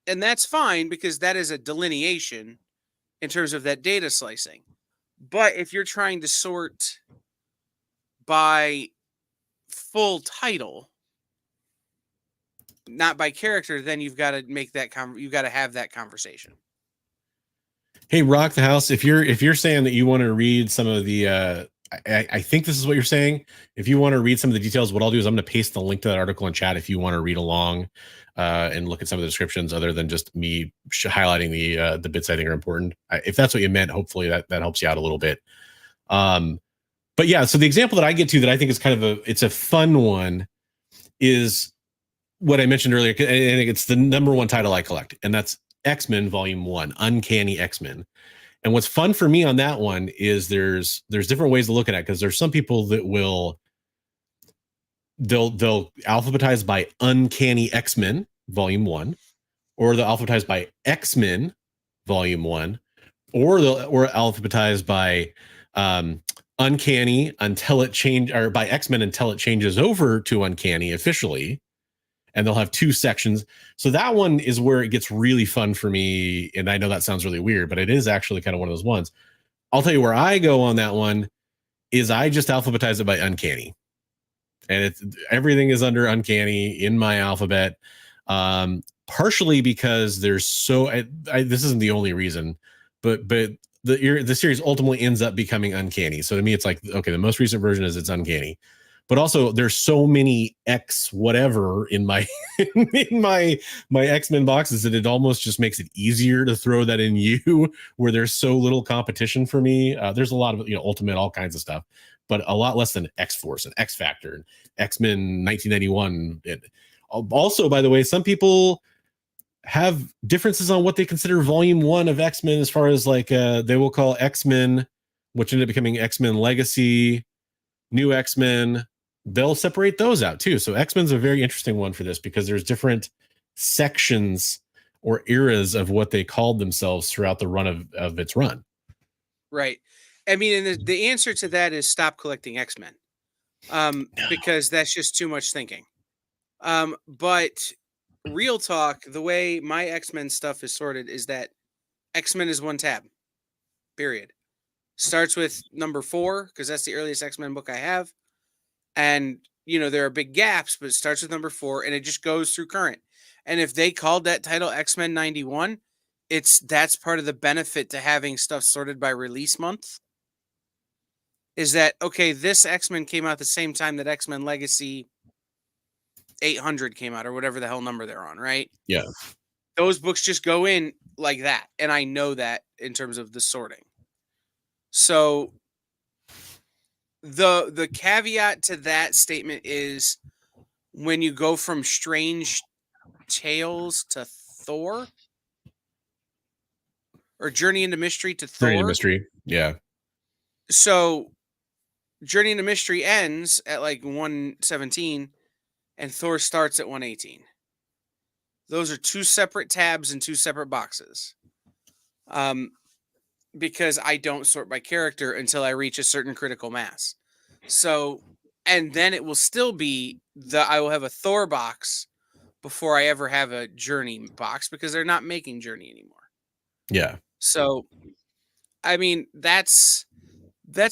Yeah. And that's fine because that is a delineation in terms of that data slicing. But if you're trying to sort by full title, not by character, then you've got to make that you've got to have that conversation. Hey, Rock the House, if you're saying that you want to read some of the I think this is what you're saying. If you want to read some of the details, what I'll do is I'm going to paste the link to that article in chat if you want to read along and look at some of the descriptions other than just me highlighting the bits I think are important. If that's what you meant, hopefully that helps you out a little bit. But yeah, so the example that I get to that I think is kind of it's a fun one is what I mentioned earlier. I think it's the number one title I collect, and that's X-Men Volume 1, Uncanny XMen. And what's fun for me on that one is there's different ways to look at it, because there's some people that they'll alphabetize by Uncanny XMen Volume 1, or they'll alphabetize by X-Men Volume 1, or they'll alphabetize by Uncanny until it change, or by X-Men until it changes over to Uncanny officially. And they'll have two sections. So that one is where it gets really fun for me. And I know that sounds really weird, but it is actually kind of one of those ones. I'll tell you where I go on that one is I just alphabetize it by Uncanny. And everything is under Uncanny in my alphabet. Partially because there's this isn't the only reason, but the series ultimately ends up becoming Uncanny. So to me, it's like, okay, the most recent version is it's Uncanny. But also there's so many X whatever in my in my X-Men boxes that it almost just makes it easier to throw that in U, where there's so little competition for me. There's a lot of, Ultimate, all kinds of stuff, but a lot less than X-Force and X-Factor and X-Men 1991. Also, by the way, some people have differences on what they consider Volume 1 of X-Men, as far as like they will call X-Men, which ended up becoming X-Men Legacy, New X-Men. They'll separate those out too. So X-Men's a very interesting one for this, because there's different sections or eras of what they called themselves throughout the run of its run. Right. I mean, and the answer to that is stop collecting X-Men, because that's just too much thinking. But real talk, the way my X-Men stuff is sorted is that X-Men is one tab, period. Starts with number 4, because that's the earliest X-Men book I have. And, there are big gaps, but it starts with number 4 and it just goes through current. And if they called that title X-Men 91, that's part of the benefit to having stuff sorted by release month. Is that, okay, this X-Men came out the same time that X-Men Legacy 800 came out, or whatever the hell number they're on, right? Yeah. Those books just go in like that. And I know that in terms of the sorting. So the caveat to that statement is when you go from Strange Tales to Thor, or Journey into Mystery to Thor. Journey into Mystery, yeah. So Journey into Mystery ends at like 117 and Thor starts at 118. Those are two separate tabs and two separate boxes. Because I don't sort by character until I reach a certain critical mass. So, and then it will still be I will have a Thor box before I ever have a Journey box because they're not making Journey anymore. Yeah. So, I mean, that's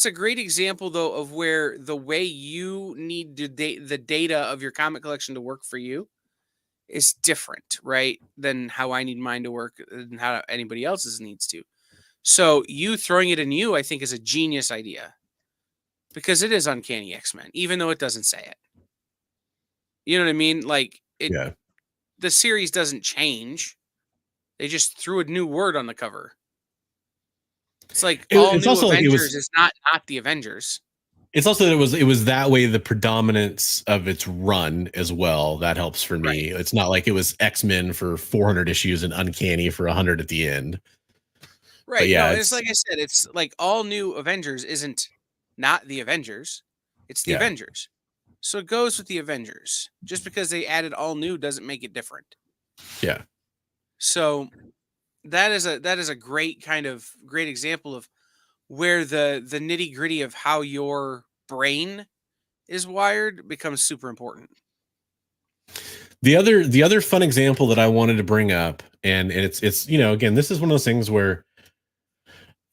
a great example though of where the way you need the data of your comic collection to work for you is different, right? Than how I need mine to work and how anybody else's needs to. So you throwing it in you, I think, is a genius idea because it is Uncanny XMen, even though it doesn't say it. You know what I mean? Like Yeah. the series doesn't change. They just threw a new word on the cover. It's like all It's new also like Avengers is not the Avengers. It's also that it was that way the predominance of its run as well. That helps for me. Right. It's not like it was X-Men for 400 issues and Uncanny for 100 at the end. Right. But yeah, no, it's like I said, it's like all new Avengers isn't not the Avengers. It's the Avengers. So it goes with the Avengers. Just because they added all new doesn't make it different. Yeah. So that is a great example of where the nitty gritty of how your brain is wired becomes super important. The other fun example that I wanted to bring up, and it's again, this is one of those things where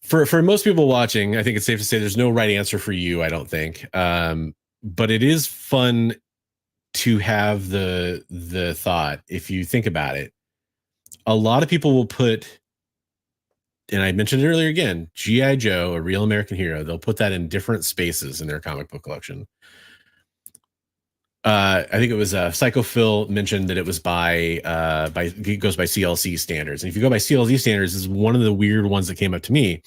for most people watching, I think it's safe to say there's no right answer for you. I don't think, but it is fun to have the thought. If you think about it, a lot of people will put, and I mentioned it earlier again, G.I. Joe, a real American hero, they'll put that in different spaces in their comic book collection. I think it was Psycho Phil mentioned that it was it goes by CLC standards. And if you go by CLC standards, this is one of the weird ones that came up to me,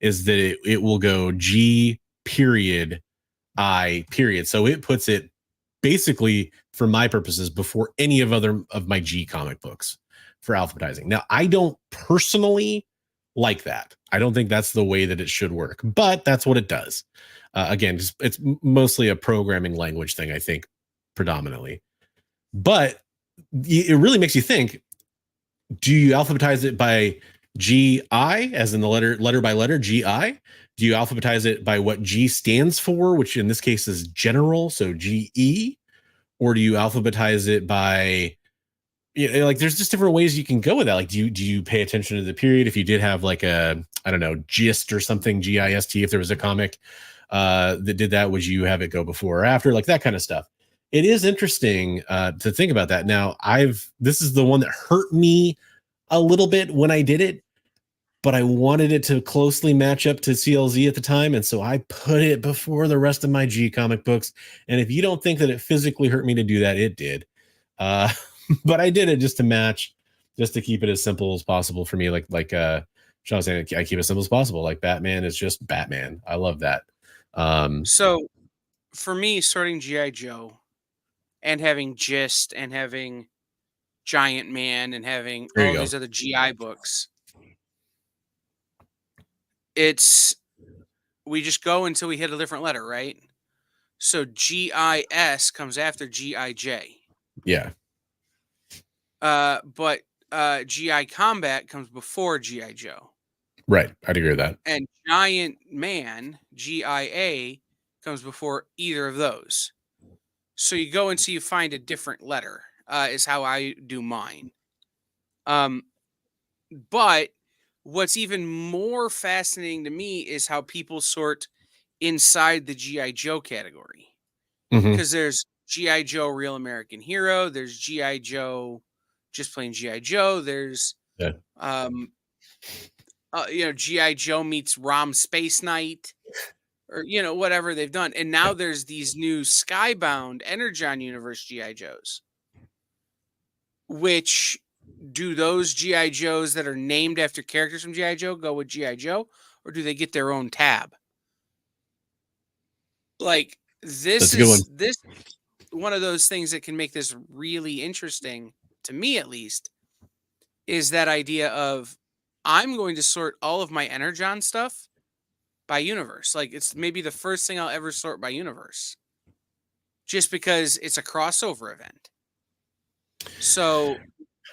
is that it will go G period I period. So it puts it basically, for my purposes, before any of my G comic books for alphabetizing. Now, I don't personally like that. I don't think that's the way that it should work, but that's what it does. Again, it's mostly a programming language thing, I think, predominantly. But it really makes you think, do you alphabetize it by GI, as in the letter by letter, GI? Do you alphabetize it by what G stands for, which in this case is general, so GE? Or do you alphabetize it by, like, there's just different ways you can go with that. Like, do you pay attention to the period? If you did have like a, I don't know, gist or something, GIST, if there was a comic that did that, would you have it go before or after? Like that kind of stuff. It is interesting to think about that. Now, this is the one that hurt me a little bit when I did it, but I wanted it to closely match up to CLZ at the time. And so I put it before the rest of my G comic books. And if you don't think that it physically hurt me to do that, it did. But I did it just to match, just to keep it as simple as possible for me. Like Sean was saying, I keep it as simple as possible. Like Batman is just Batman. I love that. So for me, sorting G.I. Joe and having Gist and having Giant Man and having all these other GI books, we just go until we hit a different letter, right? So GIS comes after GIJ. Yeah. But GI Combat comes before GI Joe. Right. I'd agree with that. And Giant Man, GIA, comes before either of those. So you go until you find a different letter, is how I do mine. But what's even more fascinating to me is how people sort inside the G.I. Joe category. Because there's G.I. Joe Real American Hero, there's G.I. Joe just plain G.I. Joe, there's G.I. Joe meets Rom Space Knight, or whatever they've done. And now there's these new Skybound Energon Universe G.I. Joes. Which, do those G.I. Joes that are named after characters from G.I. Joe go with G.I. Joe, or do they get their own tab? Like, this is one of those things that can make this really interesting, to me at least, is that idea of, I'm going to sort all of my Energon stuff by universe. Like, it's maybe the first thing I'll ever sort by universe, just because it's a crossover event. So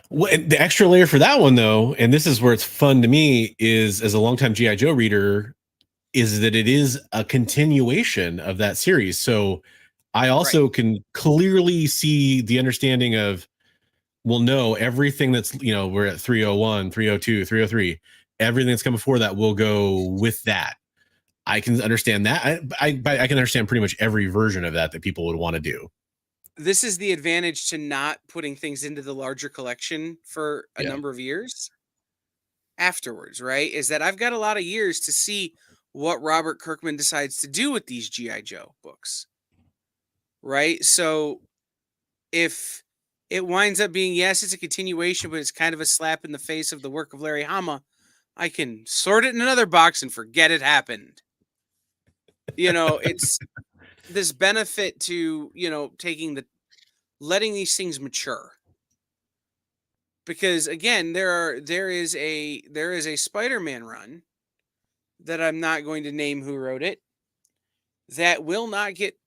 the extra layer for that one, though, and this is where it's fun to me, is as a longtime G.I. Joe reader, is that it is a continuation of that series. So I also can clearly see the understanding of, well, no, everything that's, we're at 301, 302, 303, everything that's come before that will go with that. I can understand that. I can understand pretty much every version of that people would want to do. This is the advantage to not putting things into the larger collection for a number of years afterwards, right? Is that I've got a lot of years to see what Robert Kirkman decides to do with these G.I. Joe books, right? So if it winds up being, yes, it's a continuation, but it's kind of a slap in the face of the work of Larry Hama, I can sort it in another box and forget it happened. It's this benefit to, letting these things mature. Because again, there is a SpiderMan run that I'm not going to name who wrote it that will not get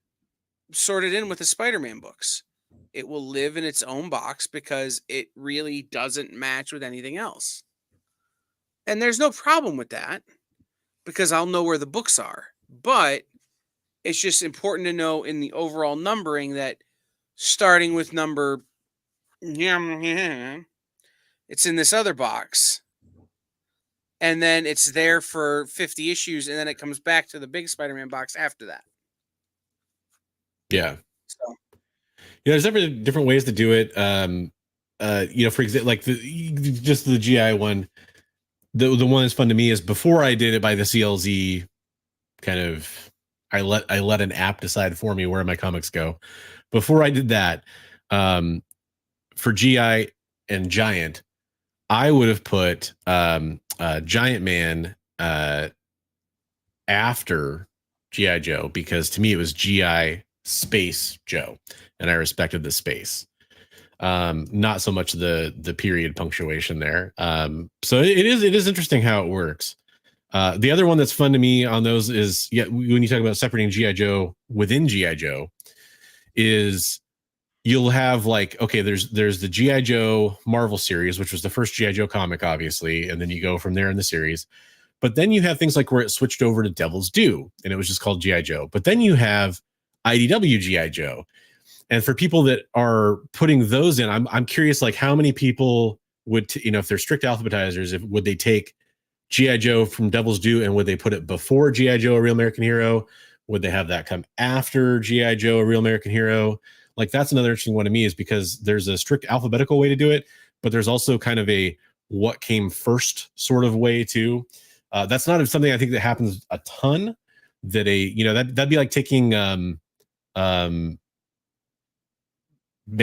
sorted in with the SpiderMan books. It will live in its own box because it really doesn't match with anything else. And there's no problem with that because I'll know where the books are. But it's just important to know in the overall numbering that starting with number, it's in this other box. And then it's there for 50 issues, and then it comes back to the big Spider-Man box after that. Yeah. So, there's different ways to do it. For example, like just the GI one, the one that's fun to me is before I did it by the CLZ, kind of, I let an app decide for me where my comics go. Before I did that, for GI and Giant, I would have put Giant Man after GI Joe, because to me it was GI space Joe, and I respected the space. Not so much the period punctuation there. So it is interesting how it works. The other one that's fun to me on those is, when you talk about separating GI Joe within GI Joe, is you'll have there's the GI Joe Marvel series, which was the first GI Joe comic, obviously, and then you go from there in the series. But then you have things like where it switched over to Devil's Due, and it was just called GI Joe. But then you have IDW GI Joe, and for people that are putting those in, I'm curious, how many people would if they're strict alphabetizers, would they take GI Joe from Devil's Due and would they put it before GI Joe: A Real American Hero? Would they have that come after GI Joe: A Real American Hero? That's another interesting one to me, is because there's a strict alphabetical way to do it, but there's also kind of a what came first sort of way too. That's not something I think that happens a ton. That that'd be like taking man,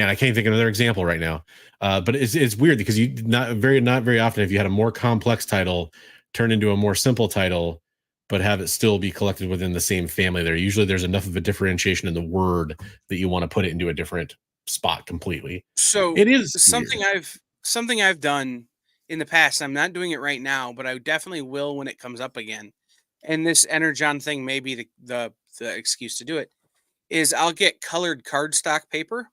I can't think of another example right now. But it's weird because you not very often, if you had a more complex title turn into a more simple title, but have it still be collected within the same family, there's enough of a differentiation in the word that you want to put it into a different spot completely. So it is something I've done in the past. I'm not doing it right now, but I definitely will when it comes up again. And this Energon thing may be the excuse to do it. Is I'll get colored cardstock paper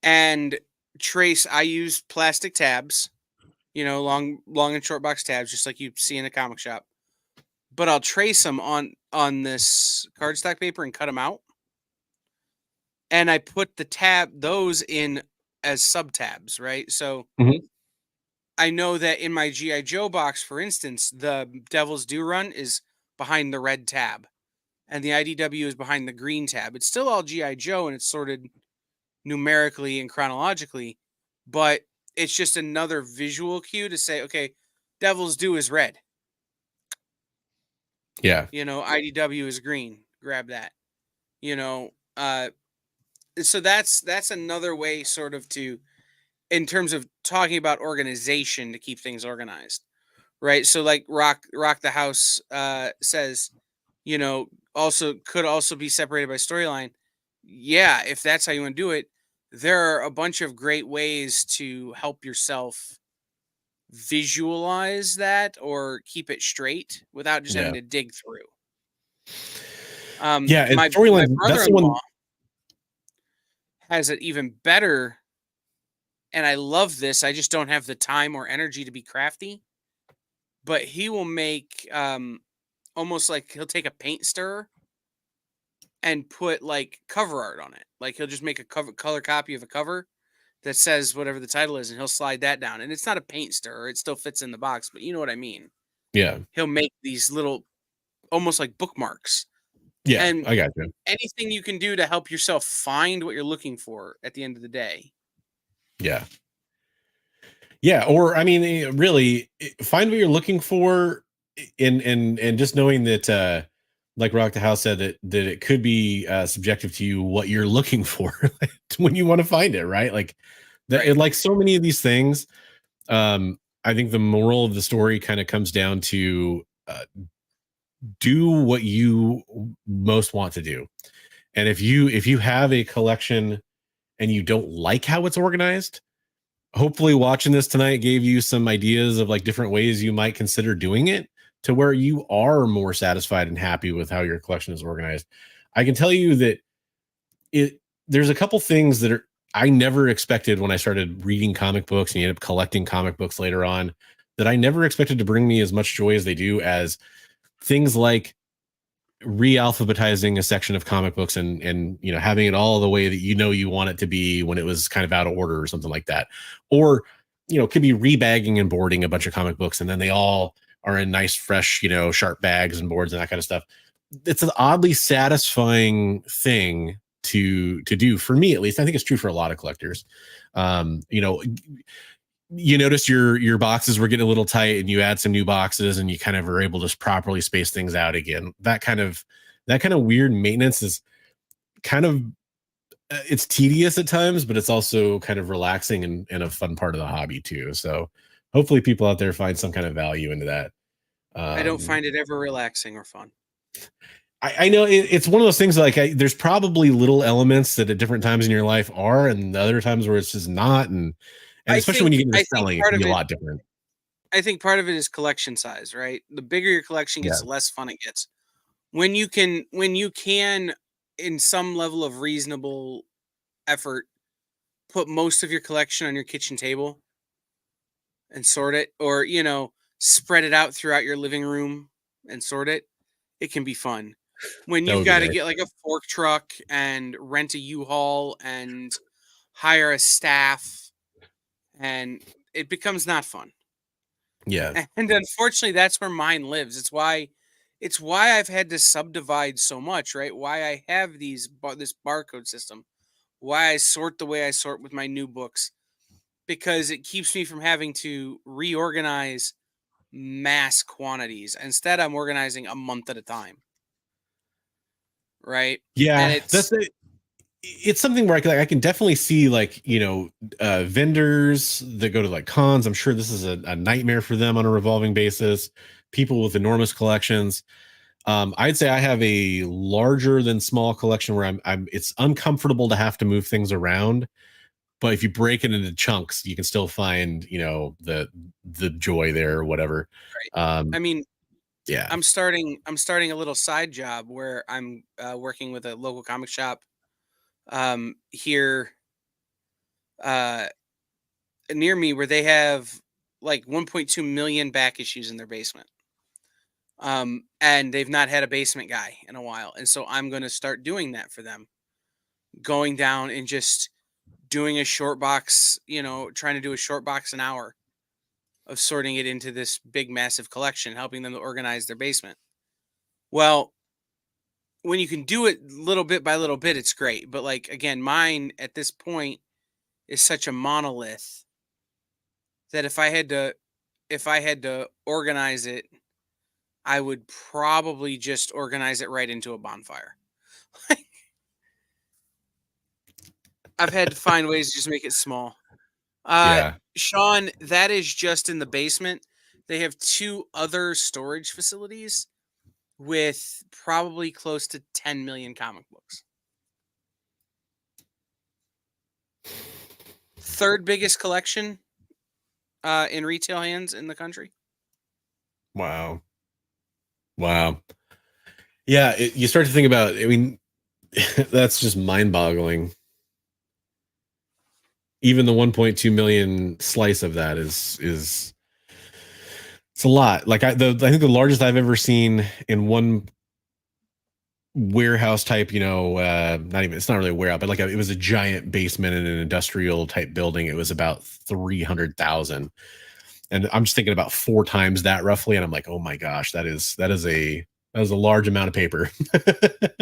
and trace. I use plastic tabs, long and short box tabs, just like you see in a comic shop. But I'll trace them on this cardstock paper and cut them out. And I put those in as subtabs, right? So I know that in my G.I. Joe box, for instance, the Devil's Due run is behind the red tab, and the IDW is behind the green tab. It's still all G.I. Joe, and it's sorted numerically and chronologically, but it's just another visual cue to say, okay, Devil's Due is red. Yeah. IDW is green. Grab that. So that's another way sort of to, in terms of talking about organization, to keep things organized, right? So like Rock the House says, also could also be separated by storyline. Yeah, if that's how you want to do it, there are a bunch of great ways to help yourself visualize that or keep it straight without just having to dig through. And my storyline, brother-in-law has it even better, and I love this. I just don't have the time or energy to be crafty, but he will make almost like he'll take a paint stirrer and put like cover art on it. Like he'll just make a color copy of a cover that says whatever the title is, and he'll slide that down. And it's not a paint stirrer; it still fits in the box, but you know what I mean. Yeah. He'll make these little, almost like bookmarks. Yeah, And I got you. anything you can do to help yourself find what you're looking for at the end of the day. Yeah. Yeah, or I mean, really find what you're looking for, and just knowing that, like Rock the House said, that it could be subjective to you what you're looking for when you want to find it, right? Like that, Right. like so many of these things. I think the moral of the story kind of comes down to do what you most want to do, and if you have a collection and you don't like how it's organized, hopefully watching this tonight gave you some ideas of like different ways you might consider doing it to where you are more satisfied and happy with how your collection is organized. I can tell you that there's a couple things that I never expected when I started reading comic books and ended up collecting comic books later on, that I never expected to bring me as much joy as they do, as things like re-alphabetizing a section of comic books and having it all the way that you want it to be when it was kind of out of order or something like that, or it could be rebagging and boarding a bunch of comic books and then they all are in nice fresh sharp bags and boards and that kind of stuff. It's an oddly satisfying thing to do, for me at least. I think it's true for a lot of collectors. You notice your boxes were getting a little tight and you add some new boxes and you kind of are able to properly space things out again. That kind of weird maintenance is kind of, it's tedious at times, but it's also kind of relaxing and a fun part of the hobby too. So hopefully people out there find some kind of value into that. I don't find it ever relaxing or fun. I know it's one of those things like there's probably little elements that at different times in your life are, and the other times where it's just not. And especially when you get into selling, it can be a lot different. I think part of it is collection size, right? The bigger your collection gets, the less fun it gets. When you can, in some level of reasonable effort, put most of your collection on your kitchen table and sort it, or, spread it out throughout your living room and sort it, it can be fun. When you've got to get like a fork truck and rent a U-Haul and hire a staff, and it becomes not fun. Yeah. And unfortunately, that's where mine lives. It's why I've had to subdivide so much, right? Why I have this barcode system. Why I sort the way I sort with my new books. Because it keeps me from having to reorganize mass quantities. Instead, I'm organizing a month at a time. Right? Yeah. And it's something where I can definitely see vendors that go to like cons. I'm sure this is a nightmare for them on a revolving basis. People with enormous collections. I'd say I have a larger than small collection where it's uncomfortable to have to move things around, but if you break it into chunks, you can still find, the joy there or whatever. Right. I mean, yeah, I'm starting a little side job where I'm working with a local comic shop here near me, where they have like 1.2 million back issues in their basement. And they've not had a basement guy in a while. And so I'm going to start doing that for them, going down and just doing a short box, trying to do a short box an hour of sorting it into this big, massive collection, helping them to organize their basement. Well, when you can do it little bit by little bit, it's great. But like, again, mine at this point is such a monolith that if I had to organize it, I would probably just organize it right into a bonfire. I've had to find ways to just make it small. yeah. Sean, that is just in the basement. They have 2 other storage facilities with probably close to 10 million comic books. Third biggest collection in retail hands in the country. Wow. Yeah, you start to think about, that's just mind-boggling. Even the 1.2 million slice of that is It's a lot. Like I think the largest I've ever seen in one warehouse type, it's not really a warehouse, but like it was a giant basement in an industrial type building. It was about 300,000. And I'm just thinking about 4 times that roughly. And I'm like, oh my gosh, that is a large amount of paper.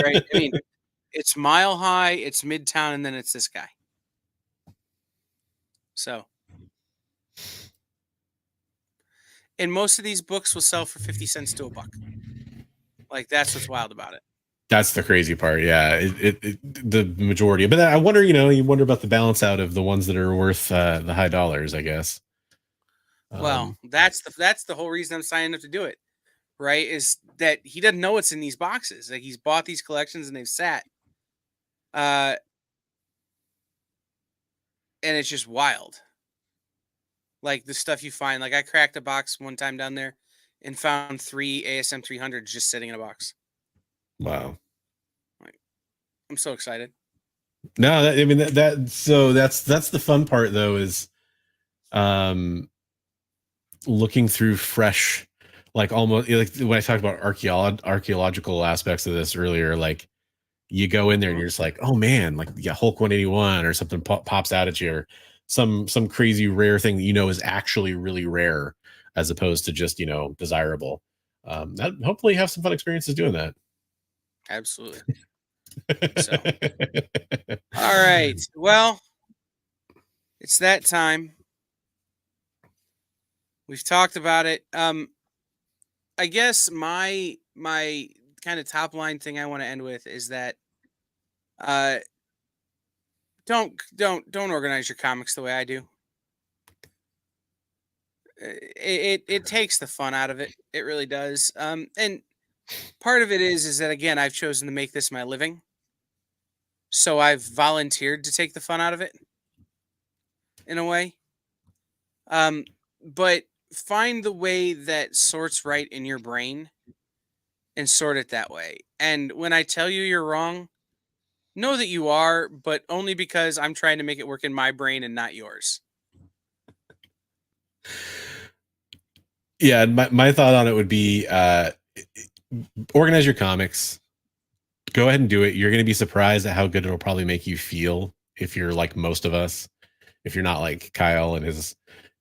Right. I mean, it's Mile High, it's Midtown, and then it's this guy. So, and most of these books will sell for 50 cents to $1. Like, that's what's wild about it. That's the crazy part. Yeah. The majority, but I wonder, you wonder about the balance out of the ones that are worth the high dollars, I guess. Well, that's the whole reason I'm signing up to do it, right? Is that he doesn't know what's in these boxes. Like, he's bought these collections and they've sat. And it's just wild. Like the stuff you find. Like I cracked a box one time down there and found 3 ASM 300s just sitting in a box. Wow. Like, I'm so excited. No, that's the fun part though, is looking through fresh, like almost like when I talked about archaeological aspects of this earlier, like you go in there and you're just like, oh man, like Hulk 181 or something pops out at you, or some crazy rare thing that is actually really rare as opposed to just desirable. That hopefully have some fun experiences doing that. Absolutely. So, all right. Well, it's that time. We've talked about it. I guess my kind of top line thing I want to end with is that don't organize your comics the way I do. It takes the fun out of it. It really does. And part of it is that, again, I've chosen to make this my living. So I've volunteered to take the fun out of it in a way. But find the way that sorts right in your brain and sort it that way. And when I tell you you're wrong, know that you are, but only because I'm trying to make it work in my brain and not yours. Yeah, my thought on it would be organize your comics. Go ahead and do it. You're going to be surprised at how good it'll probably make you feel if you're like most of us. If you're not like Kyle and his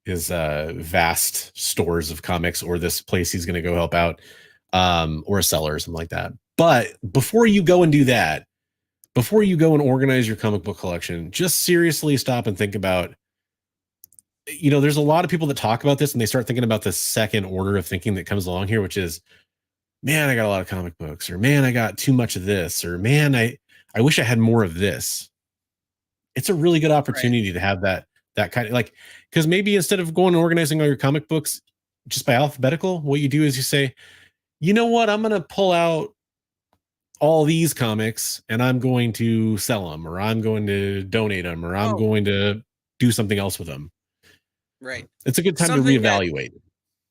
vast stores of comics, or this place he's going to go help out, or a seller or something like that. But before you go and do that, before you go and organize your comic book collection, just seriously stop and think about, there's a lot of people that talk about this and they start thinking about the second order of thinking that comes along here, which is, man, I got a lot of comic books, or man, I got too much of this, or man, I wish I had more of this. It's a really good opportunity to have that kind of, like, because maybe instead of going and organizing all your comic books just by alphabetical, what you do is you say, you know what, I'm going to pull out all these comics and I'm going to sell them, or I'm going to donate them, or I'm going to do something else with them. Right. It's a good time to reevaluate.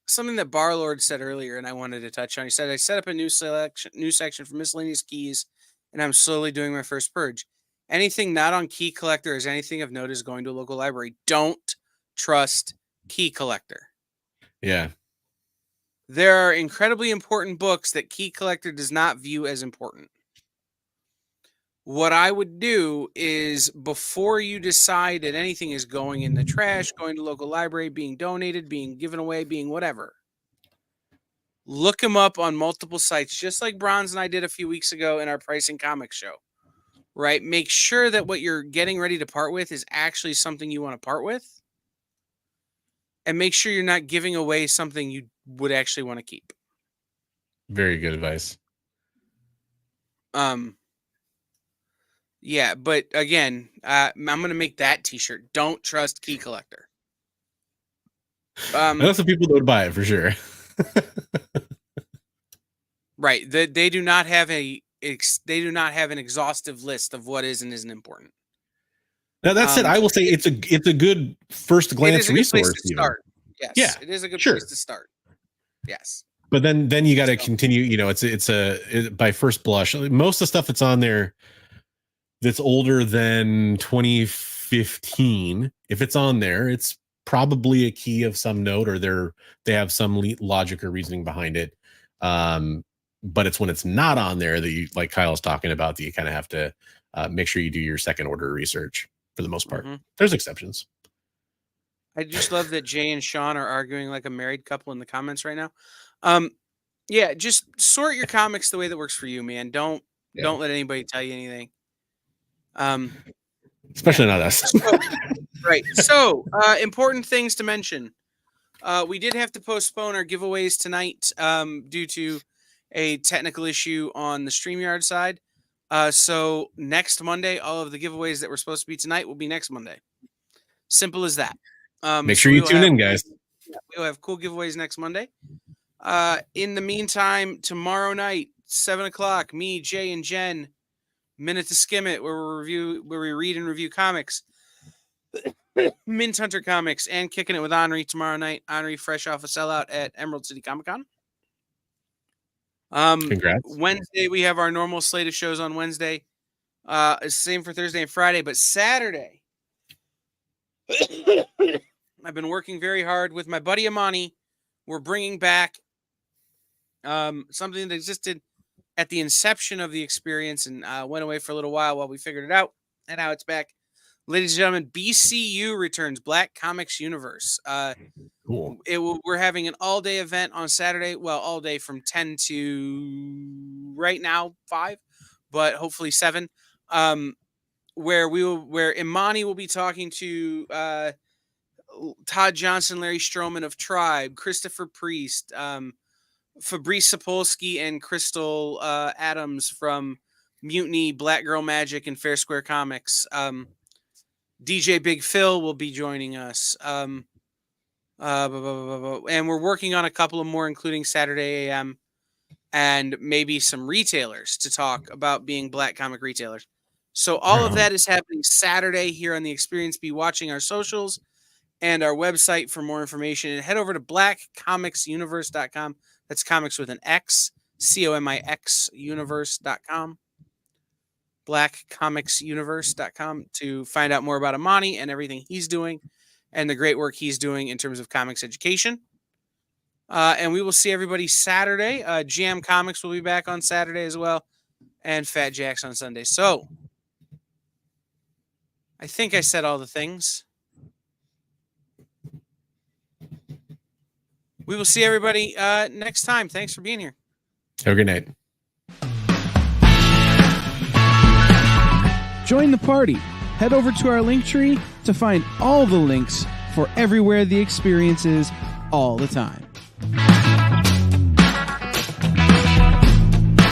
Something that Barlord said earlier, and I wanted to touch on. He said, I set up a new section for miscellaneous keys, and I'm slowly doing my first purge. Anything not on Key Collector as anything of note is going to a local library. Don't trust Key Collector. Yeah. There are incredibly important books that Key Collector does not view as important. What I would do is, before you decide that anything is going in the trash, going to local library, being donated, being given away, being whatever, look them up on multiple sites, just like Bronze and I did a few weeks ago in our Pricing Comics show, right? Make sure that what you're getting ready to part with is actually something you want to part with, and make sure you're not giving away something you would actually want to keep. Very good advice. Yeah, but again, I'm going to make that t-shirt. Don't trust Key Collector. I know some people that would buy it for sure. Right. They do not have an exhaustive list of what is and isn't important. Now that said, I will say it's a good first glance resource. To start. Yes. Yeah, it is a good place to start. Yes. But then you got to continue, it's by first blush, most of the stuff that's on there that's older than 2015, if it's on there, it's probably a key of some note, or they have some logic or reasoning behind it. But it's when it's not on there that you, like Kyle's talking about, that you kind of have to make sure you do your second order research for the most part. There's exceptions. I just love that Jay and Sean are arguing like a married couple in the comments right now. Yeah, just sort your comics the way that works for you, man. Don't let anybody tell you anything. Especially not us. Right. So, important things to mention. We did have to postpone our giveaways tonight due to a technical issue on the StreamYard side. So next Monday, all of the giveaways that were supposed to be tonight will be next Monday. Simple as that. Make sure you tune in, guys. We'll have cool giveaways next Monday. In the meantime, tomorrow night, 7:00, me, Jay, and Jen, Minute to Skim It, where we read and review comics. Mint Hunter Comics, and Kicking It with Henri tomorrow night. Henri fresh off a sellout at Emerald City Comic Con. Congrats. Wednesday, we have our normal slate of shows on Wednesday. Same for Thursday and Friday, but Saturday, I've been working very hard with my buddy Amani. We're bringing back something that existed at the inception of the experience and went away for a little while we figured it out, and now it's back. Ladies and gentlemen, BCU returns, Black Comics Universe. Cool. We're having an all-day event on Saturday. Well, all day from 10 to right now 5, but hopefully 7. Where Imani will be talking to Todd Johnson, Larry Stroman of Tribe, Christopher Priest, Fabrice Sapolsky, and Crystal Adams from Mutiny, Black Girl Magic, and Fair Square Comics. DJ Big Phil will be joining us. And we're working on a couple of more, including Saturday AM, and maybe some retailers to talk about being Black comic retailers. So all of that is happening Saturday here on the Experience. Be watching our socials and our website for more information. And head over to blackcomicsuniverse.com. That's comics with an X, COMIX universe.com. blackcomicsuniverse.com to find out more about Amani and everything he's doing and the great work he's doing in terms of comics education. And we will see everybody Saturday. GM Comics will be back on Saturday as well, and Fat Jacks on Sunday. So I think I said all the things. We will see everybody next time. Thanks for being here. Have a good night. Join the party. Head over to our link tree to find all the links for everywhere the experience is all the time.